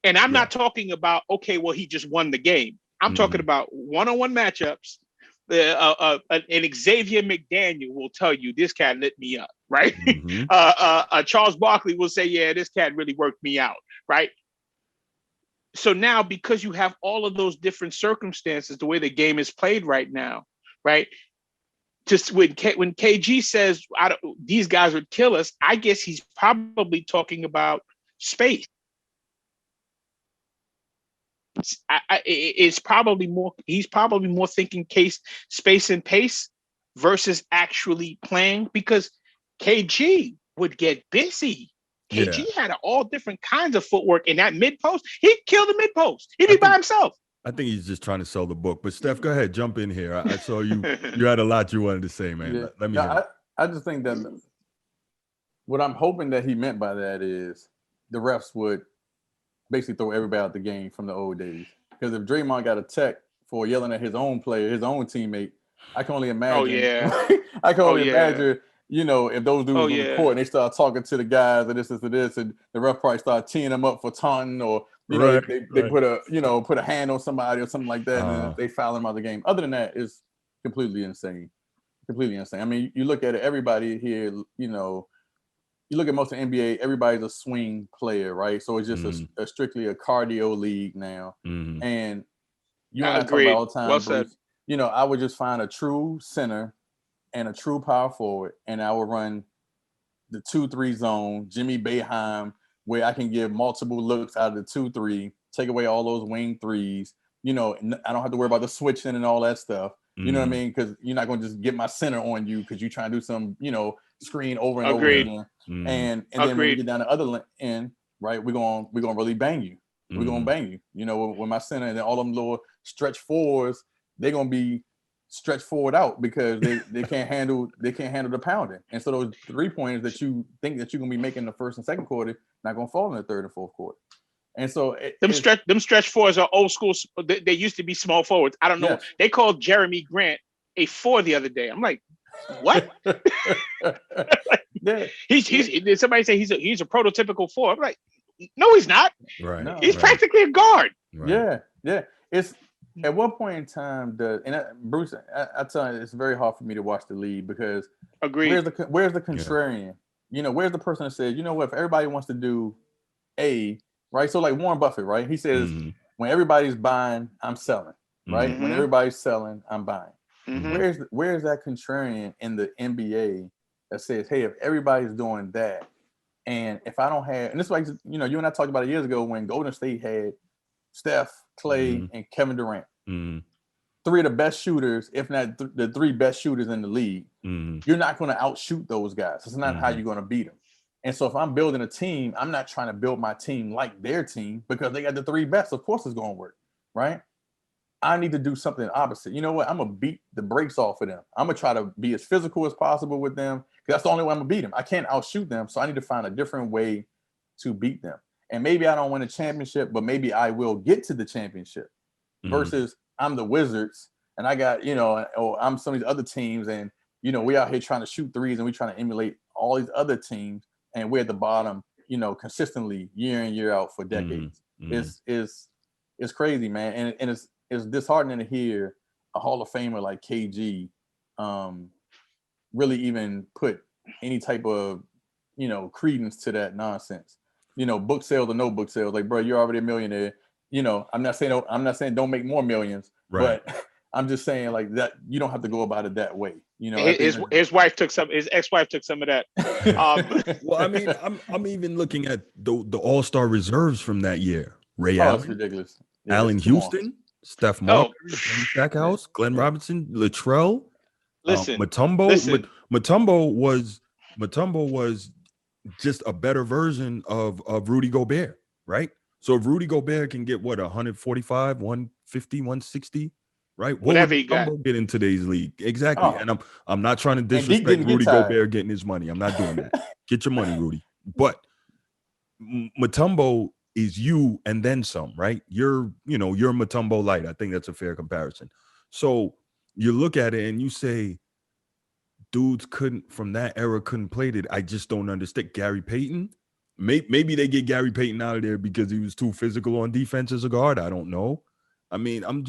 And I'm not talking about, okay, well, he just won the game. I'm talking about one-on-one matchups. An Xavier McDaniel will tell you this cat lit me up, right? Charles Barkley will say, yeah, this cat really worked me out, right? So now, because you have all of those different circumstances, the way the game is played right now, right? Just when KG says these guys would kill us, I guess he's probably talking about space. He's probably more thinking space and pace versus actually playing, because KG would get busy. KG had all different kinds of footwork in that mid post. He'd kill the mid post. He'd be by himself. I think he's just trying to sell the book. But Steph, go ahead, jump in here. I saw you. You had a lot you wanted to say, man. Yeah. Let me hear. I just think that what I'm hoping that he meant by that is the refs would basically throw everybody out the game from the old days. Because if Draymond got a tech for yelling at his own player, his own teammate, I can only imagine. Oh yeah. I can only imagine. You know, if those dudes on the court and they start talking to the guys and this, and the ref probably start teeing them up for taunting, or they put a hand on somebody or something like that, and then they foul them out of the game. Other than that, it's completely insane. Completely insane. I mean, you look at it, everybody here, you look at most of the NBA, everybody's a swing player, right? So it's just a strictly a cardio league now. Mm-hmm. And you and I talk about all the time, Bruce, I would just find a true center and a true power forward, and I would run the 2-3 zone, Jimmy Boeheim, where I can give multiple looks out of the 2-3, take away all those wing threes. I don't have to worry about the switching and all that stuff. You know what I mean? Because you're not going to just get my center on you because you're trying to do some, screen over and over again. And then when you get down the other end, right, we're gonna really bang you. We're gonna bang you. With my center, and then all them little stretch fours, they're gonna be stretched forward out because they can't handle the pounding. And so those 3-pointers that you think that you're gonna be making in the first and second quarter not gonna fall in the third and fourth quarter. And so them stretch fours are old school. They used to be small forwards. I don't know. Yes. They called Jeremy Grant a 4 the other day. I'm like, what? He's somebody say he's a prototypical 4. I'm like, no, he's not. Right. No, he's practically a guard. Right. Yeah. It's at one point in time, Bruce, I tell you, it's very hard for me to watch the league because where's the contrarian? Yeah. Where's the person that says, what, if everybody wants to do A, right? So like Warren Buffett, right? He says, when everybody's buying, I'm selling, right? Mm-hmm. When everybody's selling, I'm buying. Mm-hmm. Where's that contrarian in the NBA that says, hey, if everybody's doing that, and if I don't have, and this is like, you and I talked about it years ago when Golden State had Steph, Clay, and Kevin Durant. 3 of the best shooters, if not the 3 best shooters in the league. You're not going to outshoot those guys. It's not how you're going to beat them. And so if I'm building a team, I'm not trying to build my team like their team because they got the 3 best. Of course it's going to work, right? I need to do something opposite. You know what? I'm going to beat the brakes off of them. I'm going to try to be as physical as possible with them because that's the only way I'm going to beat them. I can't outshoot them, so I need to find a different way to beat them. And maybe I don't win a championship, but maybe I will get to the championship versus I'm the Wizards and I got, or I'm some of these other teams and, we out here trying to shoot threes and we trying to emulate all these other teams and we're at the bottom, consistently year in, year out for decades. It's crazy, man. And it's disheartening to hear a Hall of Famer like KG really even put any type of, credence to that nonsense. Book sales or no book sales. Like, bro, you're already a millionaire. I'm not saying don't make more millions, right. But I'm just saying like that you don't have to go about it that way. His ex-wife took some of that. Well, I mean, I'm even looking at the All-Star reserves from that year. Ray Allen, that's ridiculous. Yeah, Allen Houston, Steph Marbury, Stackhouse, Glenn Robinson, Latrell, Mutombo. Mutombo was just a better version of Rudy Gobert, right? So if Rudy Gobert can get 145, 150, 160, right? Whatever he got. Get in today's league. Exactly. And I'm not trying to disrespect Rudy Gobert getting his money. I'm not doing that. Get your money, Rudy. But Mutombo is you and then some, right? You're Mutombo light. I think that's a fair comparison. So you look at it and you say, dudes from that era couldn't play it. I just don't understand. Gary Payton, maybe they get Gary Payton out of there because he was too physical on defense as a guard. I don't know. I mean, I'm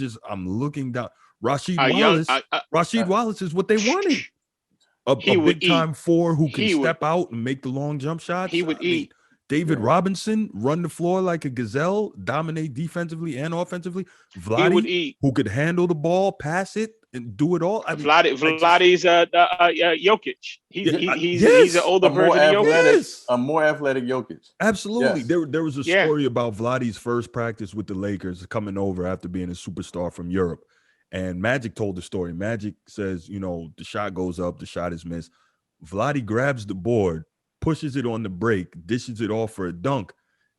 looking down. Rasheed Wallace is what they wanted. A big time 4 who can step out and make the long jump shots. He would eat. David Robinson, run the floor like a gazelle, dominate defensively and offensively. Vlade, who could handle the ball, pass it, and do it all. I mean, Vlade's Jokic. He's an older version of Jokic. A more athletic Jokic. Absolutely. Yes. There was a story about Vlade's first practice with the Lakers coming over after being a superstar from Europe. And Magic told the story. Magic says, the shot goes up, the shot is missed. Vlade grabs the board, pushes it on the break, dishes it off for a dunk.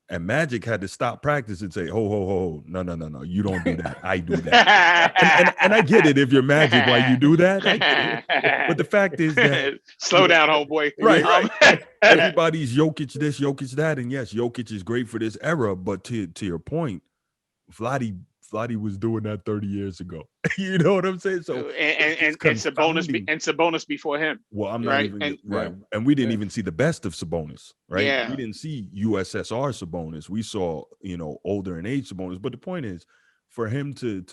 And Magic had to stop practice and say, ho, no, you don't do that. I do that. and I get it if you're Magic, why you do that. I get it. But the fact is that slow down, homeboy. Right. Everybody's Jokic this, Jokic that. And yes, Jokic is great for this era. But to your point, Vladi was doing that 30 years ago. You know what I'm saying? So and Sabonis before him. Well, I'm not right? even right. And we didn't even see the best of Sabonis, right? Yeah. We didn't see USSR Sabonis. We saw, older in age Sabonis. But the point is, for him to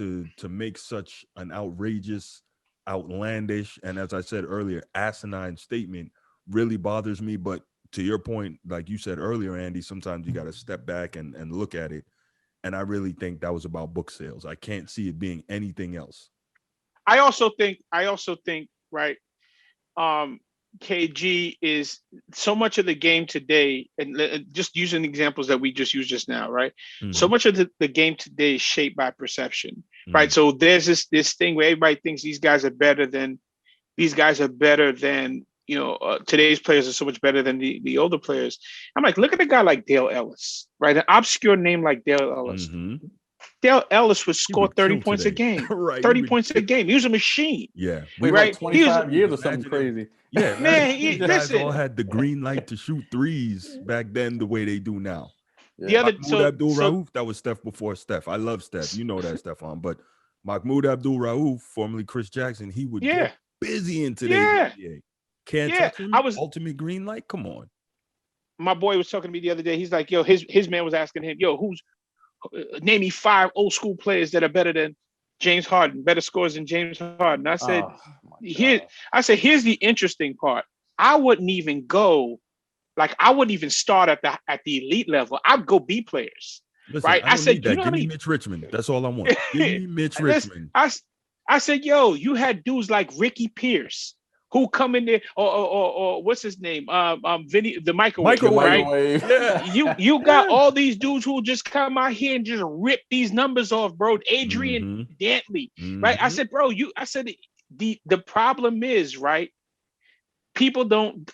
make such an outrageous, outlandish, and as I said earlier, asinine statement really bothers me. But to your point, like you said earlier, Andy, sometimes you got to step back and look at it. And I really think that was about book sales. I can't see it being anything else. I also think, right, KG is so much of the game today, and just using examples that we just used just now, right? Mm-hmm. So much of the game today is shaped by perception, right? So there's this thing where everybody thinks these guys are better than today's players are so much better than the older players. I'm like, look at a guy like Dale Ellis, right? An obscure name like Dale Ellis. Mm-hmm. Dale Ellis would score 30 points today. A game. Right. 30 points a game. He was a machine. Yeah. Right? 25 years or something crazy. Yeah, man. These guys all had the green light to shoot threes back then the way they do now. Yeah. Mahmoud Abdul-Rauf, that was Steph before Steph. I love Steph. You know that, Stefan. But Mahmoud Abdul-Rauf, formerly Chris Jackson, he would get busy in today's NBA. Can't touch him. Ultimate green light. Come on. My boy was talking to me the other day. He's like, yo, his man was asking him, yo, name me 5 old school players that are better than James Harden, better scores than James Harden. I said, here's the interesting part. I wouldn't even start at the elite level. I'd go B players. Listen, right? I said, give me Mitch Richmond. That's all I want. Give me Mitch Richmond. I said, yo, you had dudes like Ricky Pierce who come in there, or what's his name? Vinny, the microwave, right? Yeah. You got all these dudes who just come out here and just rip these numbers off, bro. Adrian Dantley, right? I said, bro, the problem is, right? People don't.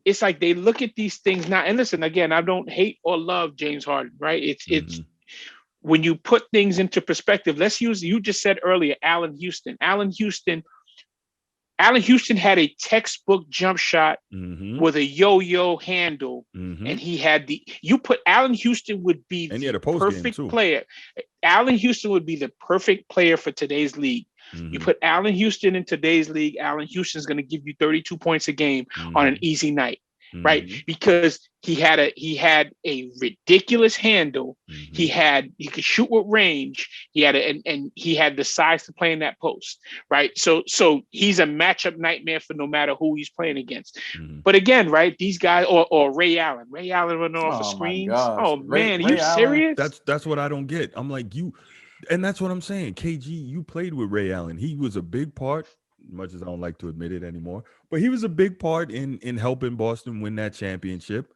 It's like they look at these things now. And listen, again, I don't hate or love James Harden, right? It's when you put things into perspective. Let's use, you just said earlier, Allen Houston. Allen Houston had a textbook jump shot with a yo-yo handle, and he had Allen Houston would be the perfect player. Allen Houston would be the perfect player for today's league. You put Allen Houston in today's league, Allen Houston's going to give you 32 points a game on an easy night, right? Because he had a ridiculous handle. He could shoot with range. He had and he had the size to play in that post, right? So he's a matchup nightmare for no matter who he's playing against. But again, right, these guys or Ray Allen running off the screens. Oh man, are you serious? That's what I don't get. I'm like, and that's what I'm saying. KG, you played with Ray Allen. He was a big part, much as I don't like to admit it anymore, but he was a big part in helping Boston win that championship.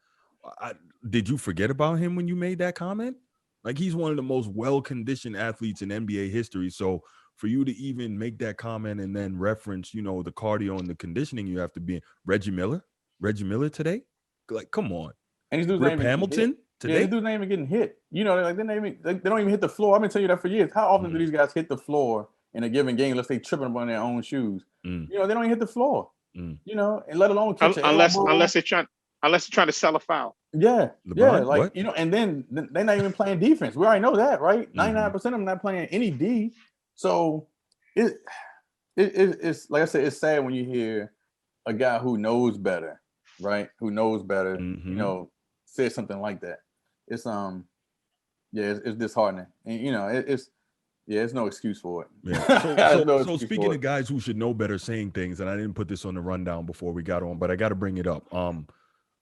Did you forget about him when you made that comment? Like, he's one of the most well-conditioned athletes in NBA history. So for you to even make that comment and then reference, the cardio and the conditioning you have to be in. Reggie Miller today? Like, come on. And these dudes Rip Hamilton today? Yeah, these dudes ain't even getting hit. They don't even hit the floor. I've been telling you that for years. How often do these guys hit the floor in a given game unless they tripping up on their own shoes? They don't even hit the floor. And let alone catch unless they're trying to sell a foul. Yeah. LeBron, like, and then they're not even playing defense. We already know that, right? 99% of them not playing any D. So it's like I said, it's sad when you hear a guy who knows better, right? Who knows better, say something like that. It's it's disheartening. And it's no excuse for it. Yeah. So speaking of guys who should know better saying things, and I didn't put this on the rundown before we got on, but I got to bring it up.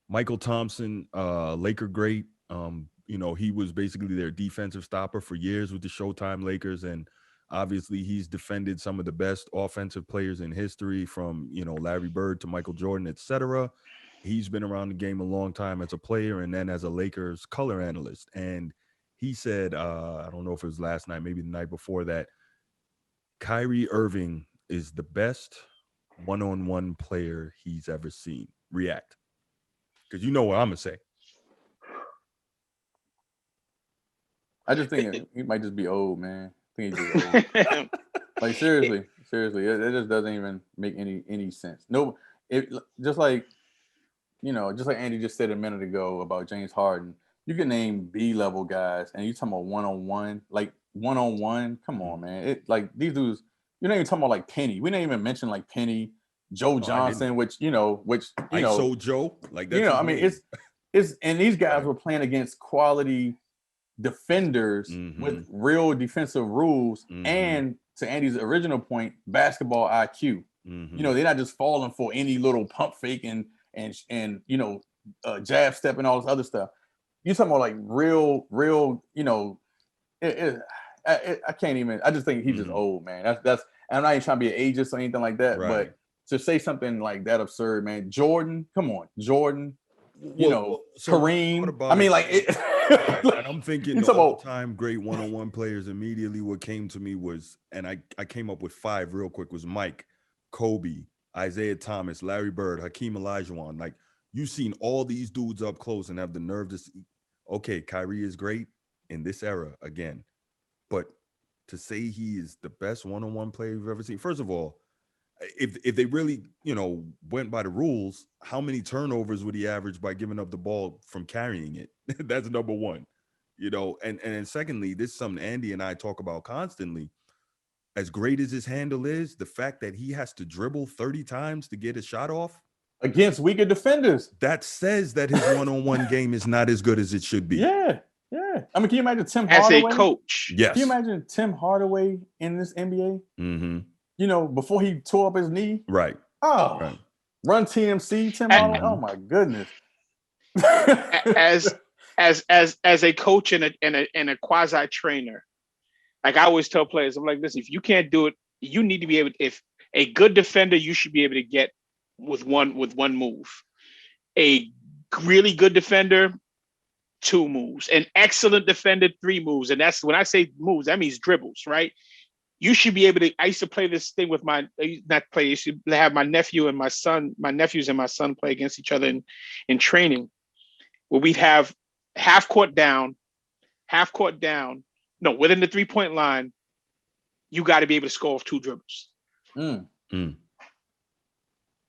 Michael Thompson, Laker great. He was basically their defensive stopper for years with the Showtime Lakers, and obviously he's defended some of the best offensive players in history, from Larry Bird to Michael Jordan, etc. He's been around the game a long time as a player and then as a Lakers color analyst. And he said, I don't know if it was last night, maybe the night before that, Kyrie Irving is the best one-on-one player he's ever seen. React. Because you know what I'm going to say. I just think he might just be old, man. I think he's just old. Like seriously, it just doesn't even make any sense. No, it just like just like Andy just said a minute ago about James Harden. You can name B-level guys, and you talking about one-on-one, like one-on-one. Come on, man. It like these dudes. You're not even talking about like Penny. We didn't even mention like Penny, Joe Johnson, which ISO Joe, like that's I mean, it's and these guys were playing against quality defenders with real defensive rules, and to Andy's original point, basketball IQ. They're not just falling for any little pump fake and jab step and all this other stuff. You're talking about like real. I can't even. I just think he's just old, man. That's. I'm not even trying to be an ageist or anything like that, but to say something like that absurd, man. Jordan, come on, Jordan. Kareem. I mean, like, and I'm thinking the all-time great one-on-one players. Immediately, what came to me was, and I came up with 5 real quick. Was Mike, Kobe, Isaiah Thomas, Larry Bird, Hakeem Olajuwon. Like, you've seen all these dudes up close and have the nerve to see, okay, Kyrie is great in this era again, but to say he is the best one-on-one player you've ever seen, first of all, if they really, went by the rules, how many turnovers would he average by giving up the ball from carrying it? That's number one, and then secondly, this is something Andy and I talk about constantly. As great as his handle is, the fact that he has to dribble 30 times to get a shot off against weaker defenders, that says that his one-on-one game is not as good as it should be. Yeah. I mean, can you imagine Tim Hardaway as a coach? Yes. Can you imagine Tim Hardaway in this NBA? Before he tore up his knee. Right. Oh, right. Run TMC, Tim Hardaway. Oh my goodness. as a coach and a quasi trainer, like I always tell players, I'm like, listen, if you can't do it, you need to be able. If a good defender, you should be able to get with one move. A really good defender, 2 moves. An excellent defender, 3 moves. And that's when I say moves, that means dribbles, right? You should be able to. I used to play this thing with I used to have my nephews and my son play against each other in training, where we'd have half court down, no, within the 3-point line, you got to be able to score off 2 dribbles.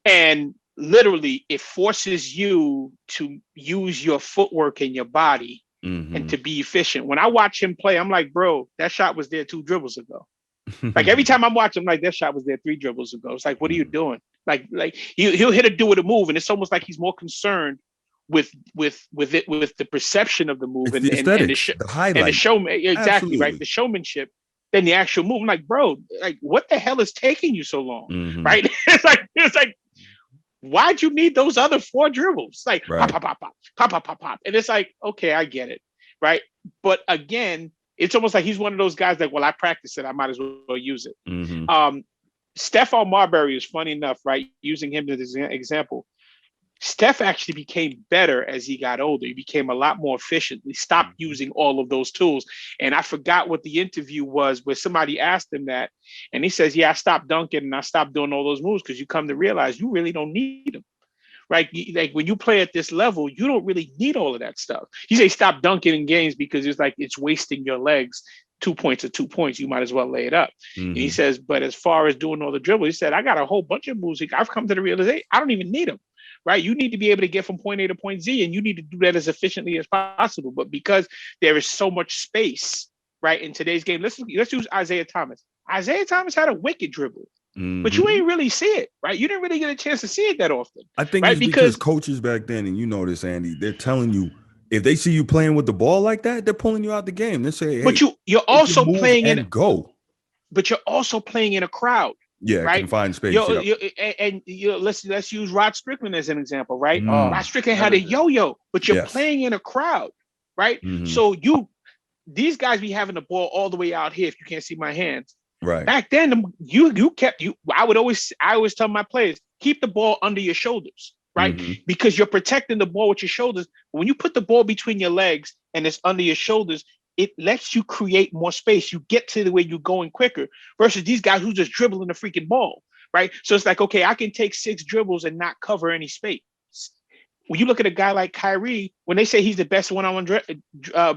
And literally, it forces you to use your footwork and your body and to be efficient. When I watch him play, I'm like, bro, that shot was there 2 dribbles ago. Like every time I'm watching, I'm like, that shot was there 3 dribbles ago. It's like, what are you doing? Like he'll hit a do with a move, and it's almost like he's more concerned with the perception of the move and the highlight and the showman. Exactly. Absolutely. Right. The showmanship than the actual move. I'm like, bro, like what the hell is taking you so long? Right. It's like, why'd you need those other 4 dribbles? Like pop, pop. And it's like, okay, I get it. Right. But again, it's almost like he's one of those guys that, well, I practice it, I might as well use it. Stefan Marbury is funny enough, right? Using him as an example. Steph actually became better as he got older. He became a lot more efficient. He stopped using all of those tools. And I forgot what the interview was where somebody asked him that. And he says, yeah, I stopped dunking and I stopped doing all those moves because you come to realize you really don't need them. Right? Like when you play at this level, you don't really need all of that stuff. You say stop dunking in games because it's like it's wasting your legs. 2 points or 2 points, you might as well lay it up. And he says, but as far as doing all the dribbles, he said, I got a whole bunch of moves. I've come to the realization I don't even need them. Right? You need to be able to get from point A to point Z, and you need to do that as efficiently as possible. But because there is so much space, right, in today's game, let's use Isaiah Thomas. Isaiah Thomas had a wicked dribble. But you ain't really see it, right? You didn't really get a chance to see it that often. I think it's because coaches back then, and you know this, Andy, they're telling you if they see you playing with the ball like that, they're pulling you out the game. They say, hey, but you're also playing in go. But you're also playing in a crowd. Yeah, right? Confined space. Let's use Rod Strickland as an example, right? Rod Strickland had a yo-yo, but you're playing in a crowd, right? So these guys be having the ball all the way out here. If you can't see my hands, right? Back then, I always tell my players, keep the ball under your shoulders, right? Because you're protecting the ball with your shoulders. When you put the ball between your legs and it's under your shoulders, it lets you create more space. You get to the way you're going quicker versus these guys who just dribbling the freaking ball, right? So it's like, okay, I can take 6 dribbles and not cover any space. when you look at a guy like Kyrie, when they say he's the best one-on-one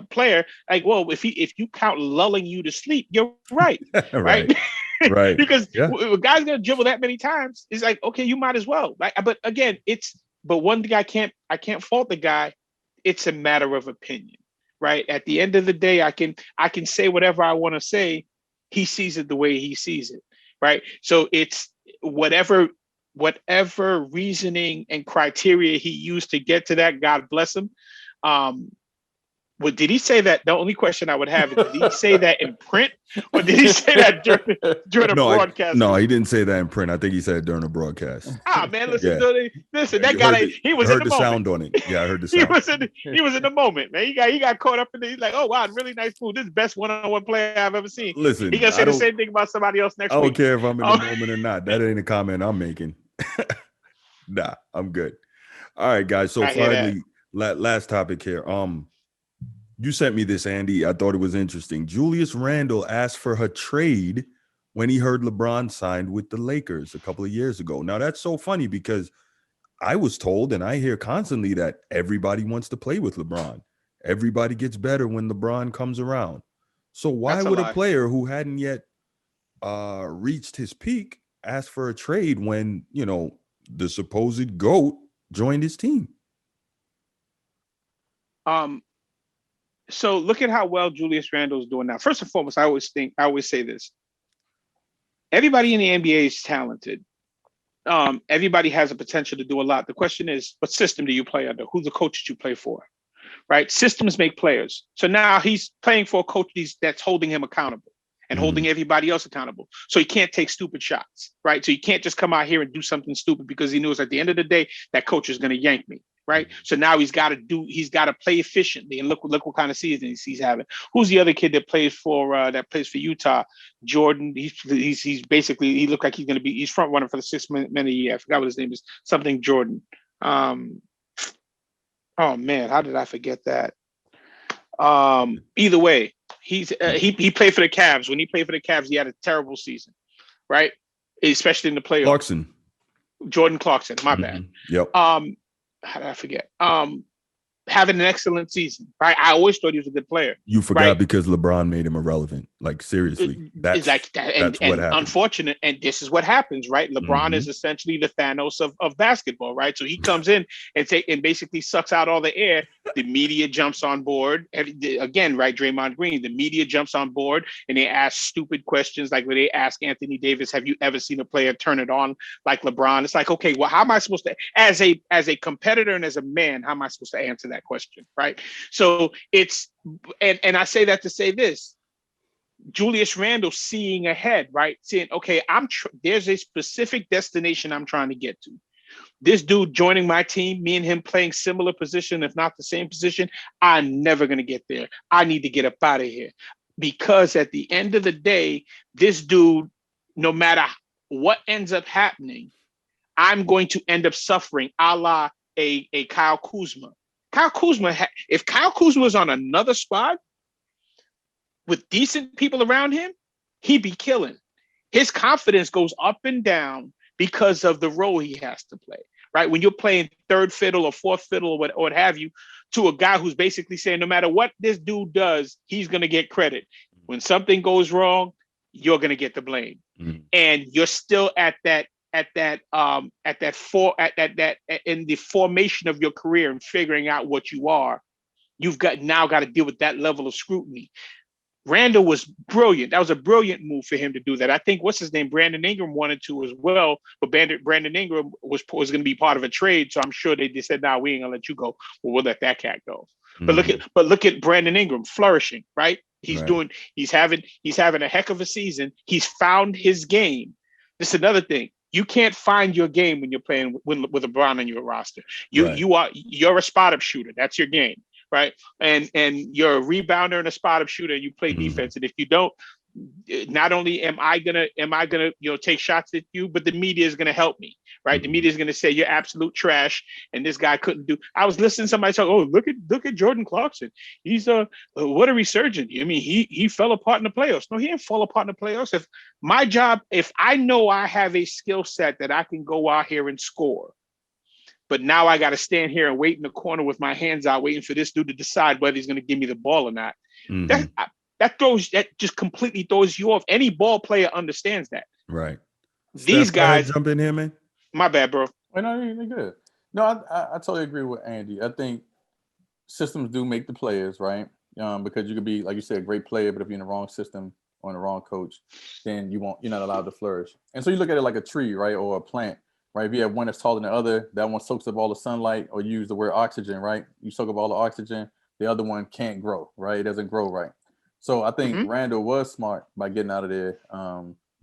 player, like, well, if you count lulling you to sleep, you're right, right? Right. Right. Because Yeah. a guy's gonna dribble that many times, it's like, okay, you might as well. Right? But again, but one thing I can't fault the guy. It's a matter of opinion, right? At the end of the day, I can say whatever I want to say. He sees it the way he sees it, right? So it's whatever reasoning and criteria he used to get to that, God bless him. Well, did he say that? The only question I would have is, did he say that in print, or did he say that during a broadcast? No, he didn't say that in print. I think he said it during a broadcast. Man, listen, Yeah. listen. That guy, he was in the moment. Sound on it. Yeah, I heard the sound. He was in the moment, man. He got caught up in it. He's like, oh wow, really nice move. This is the best one-on-one player I've ever seen. Listen, he gonna say the same thing about somebody else next week. I don't care if I'm in the moment or not. That ain't a comment I'm making. Nah, I'm good. All right, guys. So finally, last topic here. You sent me this, Andy. I thought it was interesting. Julius Randle asked for her trade when he heard LeBron signed with the Lakers a couple of years ago. Now, that's so funny because I was told, and I hear constantly, that everybody wants to play with LeBron. Everybody gets better when LeBron comes around. So why would a player who hadn't yet reached his peak ask for a trade when, the supposed GOAT joined his team? So look at how well Julius Randle is doing now. First and foremost, I always say this. Everybody in the NBA is talented. Everybody has a potential to do a lot. The question is, what system do you play under? Who's the coach that you play for? Right? Systems make players. So now he's playing for a coach that's holding him accountable and holding everybody else accountable. So he can't take stupid shots, right? So he can't just come out here and do something stupid because he knows at the end of the day, that coach is going to yank me. Right. So now he's got to play efficiently, and look what kind of season he's having. Who's the other kid that plays for Utah? Jordan. He's basically, he looked like he's front runner for the 6 men a year. I forgot what his name is. Something Jordan. Oh man, how did I forget that? Either way, he played for the Cavs. When he played for the Cavs, he had a terrible season, right? Especially in the playoffs. Jordan Clarkson. My bad. Yep. How did I forget? Having an excellent season, right? I always thought he was a good player. You forgot because LeBron made him irrelevant. Like, seriously. That's what happened. Unfortunate. And this is what happens, right? LeBron is essentially the Thanos of basketball, right? So he comes in and basically sucks out all the air. The media jumps on board. Again, right? Draymond Green, the media jumps on board and they ask stupid questions, like when they ask Anthony Davis, have you ever seen a player turn it on like LeBron? It's like, okay, well, how am I supposed to, as a competitor and as a man, how am I supposed to answer that question, right? So it's, and I say that to say this, Julius Randle seeing ahead, right? Saying, okay, there's a specific destination I'm trying to get to. This dude joining my team, me and him playing similar position, if not the same position, I'm never going to get there. I need to get up out of here. Because at the end of the day, this dude, no matter what ends up happening, I'm going to end up suffering, a la a Kyle Kuzma. If Kyle Kuzma was on another squad with decent people around him, he'd be killing. His confidence goes up and down because of the role he has to play, right? When you're playing third fiddle or fourth fiddle or what have you, to a guy who's basically saying, no matter what this dude does, he's going to get credit. When something goes wrong, you're going to get the blame. And you're still in the formation of your career and figuring out what you are. You've got to deal with that level of scrutiny. Randall was brilliant. That was a brilliant move for him to do that. I think, what's his name? Brandon Ingram wanted to as well, but Brandon Ingram was going to be part of a trade. So I'm sure they said, "Nah, we ain't gonna let you go. Well, we'll let that cat go." But look at Brandon Ingram flourishing, right? He's having a heck of a season. He's found his game. This is another thing. You can't find your game when you're playing with LeBron on your roster. You're a spot up shooter. That's your game. Right. And you're a rebounder and a spot up shooter, and you play defense. And if you don't, not only am I gonna take shots at you, but the media is gonna help me. Right. The media is gonna say you're absolute trash and this guy couldn't do. I was listening to somebody talk, oh, look at Jordan Clarkson. He's what a resurgent. I mean, he fell apart in the playoffs. No, he didn't fall apart in the playoffs. If I know I have a skill set that I can go out here and score, but now I got to stand here and wait in the corner with my hands out, waiting for this dude to decide whether he's going to give me the ball or not. Mm-hmm. That just completely throws you off. Any ball player understands that. Right. These Steph, go ahead, guys jump in here, man. My bad, bro. Well, no, you're good. No, I totally agree with Andy. I think systems do make the players, right? Because you could be, like you said, a great player, but if you're in the wrong system or in the wrong coach, then you're not allowed to flourish. And so you look at it like a tree, right, or a plant, right? If you have one that's taller than the other, that one soaks up all the sunlight, or you use the word oxygen, right? You soak up all the oxygen, the other one can't grow, right? It doesn't grow right. So I think Randall was smart by getting out of there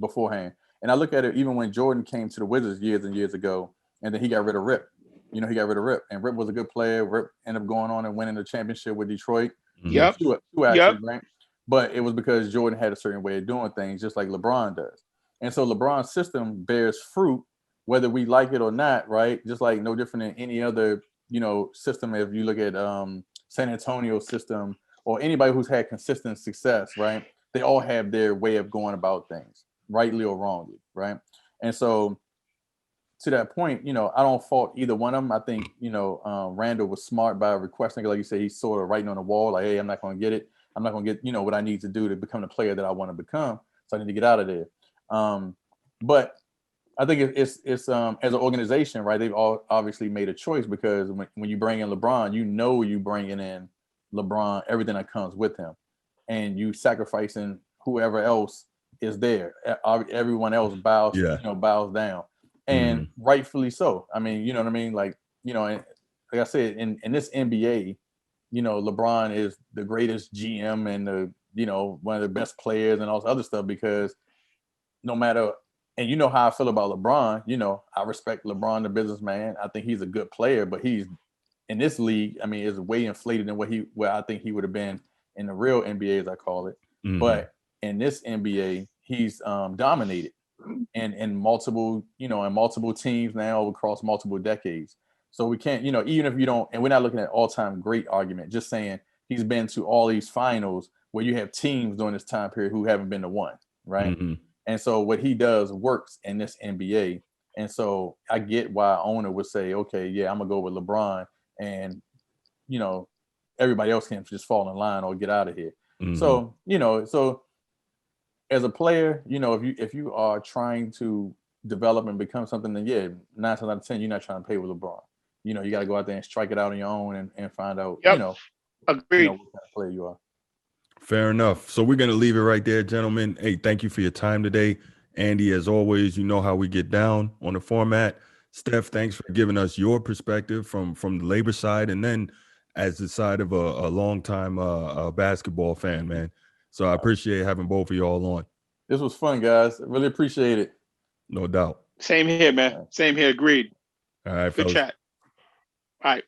beforehand. And I look at it even when Jordan came to the Wizards years and years ago, and then he got rid of Rip. He got rid of Rip, and Rip was a good player. Rip ended up going on and winning the championship with Detroit. Yep. Two actually, right? But it was because Jordan had a certain way of doing things, just like LeBron does. And so LeBron's system bears fruit, whether we like it or not, right? Just like no different than any other, system. If you look at San Antonio's system or anybody who's had consistent success, right? They all have their way of going about things, rightly or wrongly, right? And so to that point, I don't fault either one of them. I think, Randall was smart by requesting, like you said, he's sort of writing on the wall, like, hey, I'm not going to get it. I'm not going to get, what I need to do to become the player that I want to become. So I need to get out of there. But I think it's as an organization, right, they've all obviously made a choice, because when you bring in LeBron, you bringing in LeBron, everything that comes with him, and you sacrificing whoever else is there. Everyone else bows down. And rightfully so. I mean, you know what I mean? Like, like I said, in this NBA, LeBron is the greatest GM and one of the best players and all this other stuff, because no matter, and you know how I feel about LeBron, I respect LeBron, the businessman. I think he's a good player, but he's in this league, I mean, is way inflated than where I think he would have been in the real NBA, as I call it. But in this NBA, he's dominated. And in multiple teams now across multiple decades. So we can't, even if you don't, and we're not looking at all-time great argument, just saying he's been to all these finals where you have teams during this time period who haven't been to one, right? And so what he does works in this NBA. And so I get why an owner would say, okay, yeah, I'm gonna go with LeBron, and everybody else can just fall in line or get out of here. So, so as a player, if you are trying to develop and become something, then 9 times out of 10, you're not trying to pay with LeBron. You got to go out there and strike it out on your own and find out, Agreed. what kind of player you are. Fair enough. So we're going to leave it right there, gentlemen. Hey, thank you for your time today. Andy, as always, you know how we get down on the format. Steph, thanks for giving us your perspective from the labor side, and then as the side of a longtime basketball fan, man. So I appreciate having both of y'all on. This was fun, guys. I really appreciate it. No doubt. Same here, man. Same here. Agreed. All right, Good fellas. chat. All right.